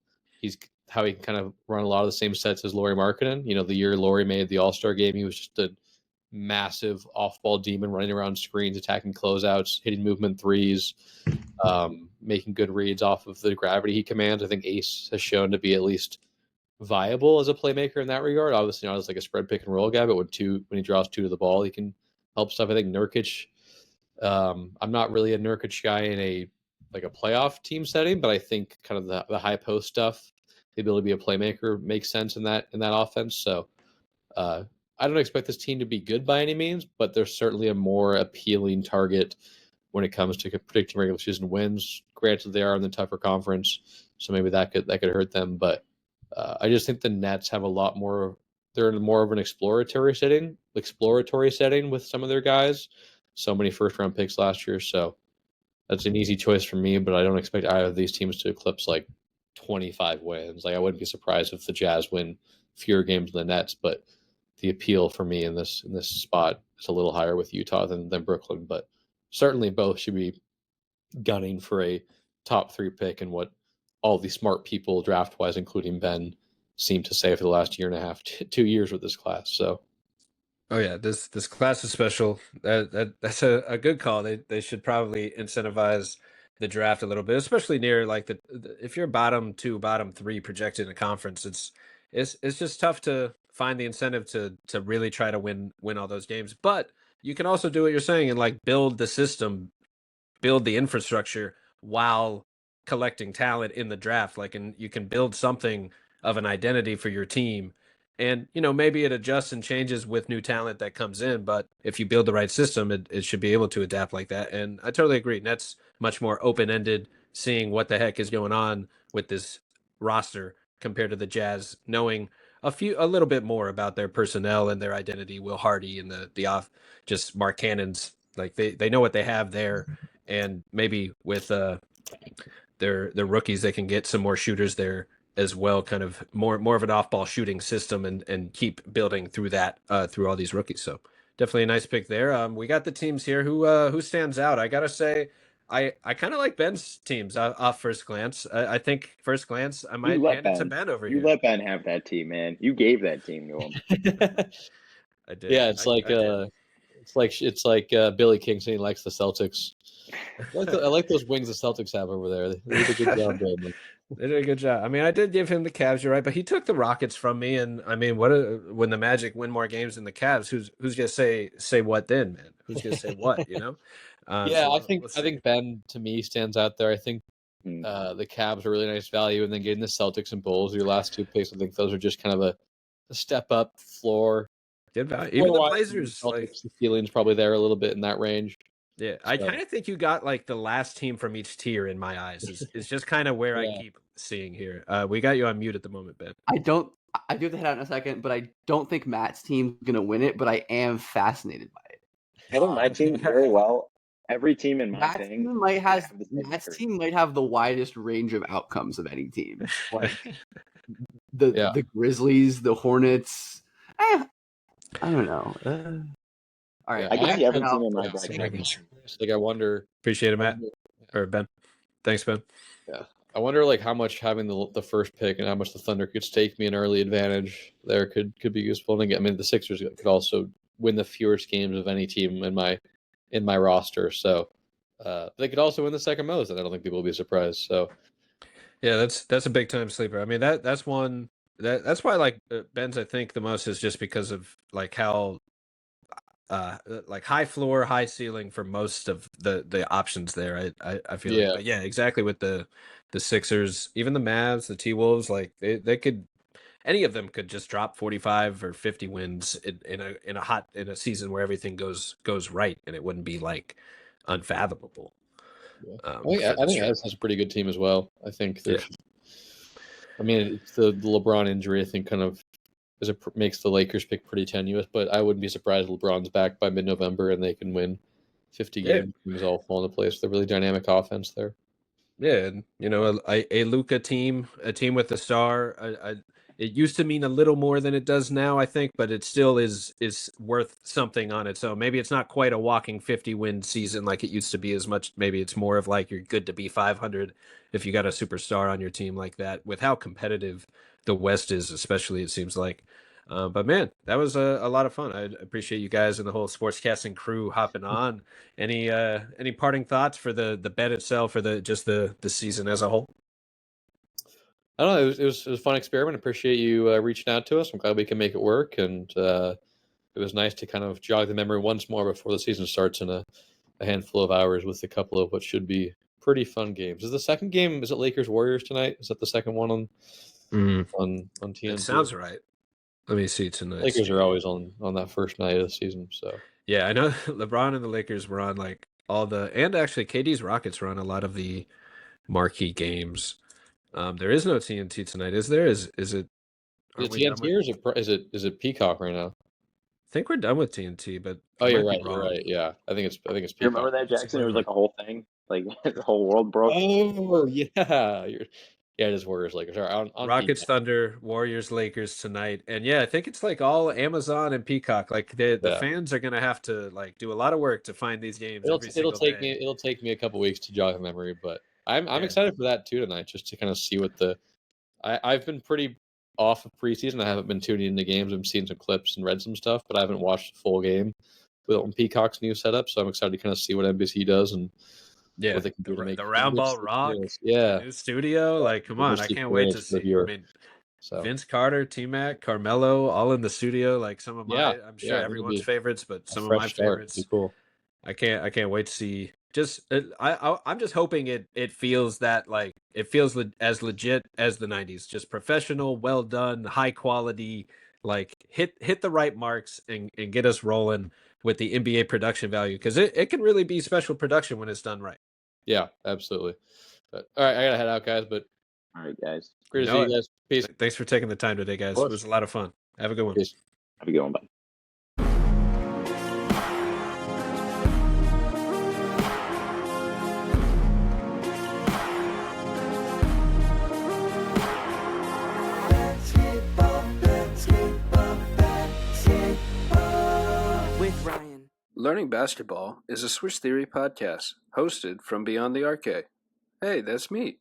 he can kind of run a lot of the same sets as Lauri Markkanen. The year Lauri made the All-Star game, he was just a massive off-ball demon running around screens, attacking closeouts, hitting movement threes, making good reads off of the gravity he commands. I think Ace has shown to be at least viable as a playmaker in that regard. Obviously not as like a spread pick and roll guy, but when he draws 2 to the ball, he can help stuff. I think Nurkic, I'm not really a Nurkic guy in a playoff team setting, but I think kind of the high post stuff, the ability to be a playmaker makes sense in that offense. So I don't expect this team to be good by any means, but they're certainly a more appealing target when it comes to predicting regular season wins. Granted, they are in the tougher conference, so maybe that could hurt them. But I just think the Nets have a lot more. They're in more of an exploratory setting with some of their guys. So many first round picks last year, so that's an easy choice for me. But I don't expect either of these teams to eclipse like 25 wins. Like I wouldn't be surprised if the Jazz win fewer games than the Nets, but the appeal for me in this spot is a little higher with Utah than Brooklyn. But certainly both should be gunning for a top 3 pick in what all the smart people draft wise, including Ben, seem to say for the last year and a half, 2 years with this class. So Oh yeah, this class is special. That's a good call. They should probably incentivize the draft a little bit, especially near like if you're bottom 2, bottom 3 projected in a conference, it's just tough to find the incentive to really try to win all those games. But you can also do what you're saying and like build the system, build the infrastructure while collecting talent in the draft. Like, and you can build something of an identity for your team. And, maybe it adjusts and changes with new talent that comes in. But if you build the right system, it should be able to adapt like that. And I totally agree. Nets much more open-ended, seeing what the heck is going on with this roster compared to the Jazz, knowing a little bit more about their personnel and their identity. Will Hardy and the off, just Mark Cannon's, like they know what they have there. And maybe with their rookies, they can get some more shooters there as well, kind of more of an off-ball shooting system and keep building through that through all these rookies. So definitely a nice pick there. We got the teams here. Who stands out? I gotta say, I kind of like Ben's teams off first glance. I think first glance I might hand it to Ben over here. You let Ben have that team, man. You gave that team to him. I did. Yeah, it's it's like Billy King saying he likes the Celtics. I like those wings the Celtics have over there. They did a good job building them. They did a good job. I mean, I did give him the Cavs, you're right, but he took the Rockets from me. And I mean, when the Magic win more games than the Cavs, who's gonna say what then, man? Who's gonna say what? Yeah, so I think Ben to me stands out there. I think the Cavs are really nice value, and then getting the Celtics and Bulls, your last 2 picks, I think those are just kind of a step up floor. Good value. Even the Blazers, Celtics, the feeling's probably there a little bit in that range. Yeah, I kind of think you got like the last team from each tier in my eyes. Is just kind of where I keep seeing here. We got you on mute at the moment, Ben. I do have to head out in a second, but I don't think Matt's team's gonna win it. But I am fascinated by it. I know my team very well. Every team in my thing. Matt's team might have the widest range of outcomes of any team. Like the Grizzlies, the Hornets. I don't know. All right, I can see every team in my bracket. Like I wonder. Appreciate it, Matt or Ben. Thanks, Ben. Yeah, I wonder like how much having the first pick and how much the Thunder could stake me an early advantage there could be useful. And again, I mean, the Sixers could also win the fewest games of any team in my roster. So they could also win the second most, and I don't think people will be surprised. So yeah, that's a big time sleeper. I mean, that's one that's why I like Ben's. I think the most is just because of like how. Like high floor, high ceiling for most of the options there. I feel like, but yeah, exactly with the Sixers, even the Mavs, the T-Wolves, like they could, any of them could just drop 45 or 50 wins in a season where everything goes right, and it wouldn't be like unfathomable. I think Mavs has a pretty good team as well. I think there's, I mean, it's the LeBron injury, I think, kind of makes the Lakers pick pretty tenuous, but I wouldn't be surprised if LeBron's back by mid-November and they can win 50 games. Things all fall into place. They're really dynamic offense there. Yeah, and a Luka team, a team with a star. It used to mean a little more than it does now, I think, but it still is worth something on its own. Maybe it's not quite a walking 50-win season like it used to be as much. Maybe it's more of like you're good to be 500 if you got a superstar on your team like that. With how competitive the West is, especially, it seems like. But man, that was a lot of fun. I appreciate you guys and the whole sportscasting crew hopping on. Any parting thoughts for the bet itself, for the season as a whole? I don't know. It was a fun experiment. Appreciate you reaching out to us. I'm glad we can make it work, and it was nice to kind of jog the memory once more before the season starts in a handful of hours with a couple of what should be pretty fun games. Is the second game? Is it Lakers Warriors tonight? Is that the second one on TNT? It sounds right. Let me see tonight. Lakers are always on that first night of the season. So Yeah, I know LeBron and the Lakers were on like all the, and actually KD's Rockets were on a lot of the marquee games. There is no TNT tonight, is there? Is it? is it Aren't we done TNT with? or is it Peacock right now? I think we're done with TNT, but Oh, I you're might right. be You're wrong. right. Yeah, I think it's You remember Peacock. that, Jackson? It was Whatever. like a whole thing. Like the whole world broke. Oh yeah, yeah. It is Warriors Lakers. All right, on Rockets, Peacock. Thunder, Warriors, Lakers tonight, and yeah, I think it's like all Amazon and Peacock. Like the Yeah. fans are gonna have to like do a lot of work to find these games every It'll single take day. me a couple weeks to jog the memory, but I'm Yeah. excited for that too tonight, just to kind of see what I've been pretty off of preseason. I haven't been tuning into games. I've seen some clips and read some stuff, but I haven't watched the full game on Peacock's new setup. So I'm excited to kind of see what NBC does and Yeah, what they can do to make the round ball rock, Yeah, the new studio. Like, come on, I can't wait to for the see. I viewer. mean, So Vince Carter, T Mac, Carmelo, all in the studio. Like some of yeah, I'm sure it'll everyone's be favorites, but a some of my fresh start. It'll favorites. be cool. I can't wait to see. Just I'm just hoping it feels that like it feels as legit as the '90s. Just professional, well done, high quality. Like hit the right marks and get us rolling with the NBA production value, because it can really be special production when it's done right. Yeah, absolutely. But all right, I gotta head out, guys. But All right, guys. great to see you guys. Peace. Thanks for taking the time today, guys. It was a lot of fun. Have a good one. Peace. Have a good one. Bye. With Ryan. Learning Basketball is a Swish Theory podcast hosted from Beyond the Arcade. Hey, that's me.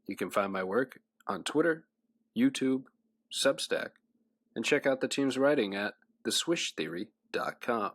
You can find my work on Twitter, YouTube, Substack, and check out the team's writing at theswishtheory.com.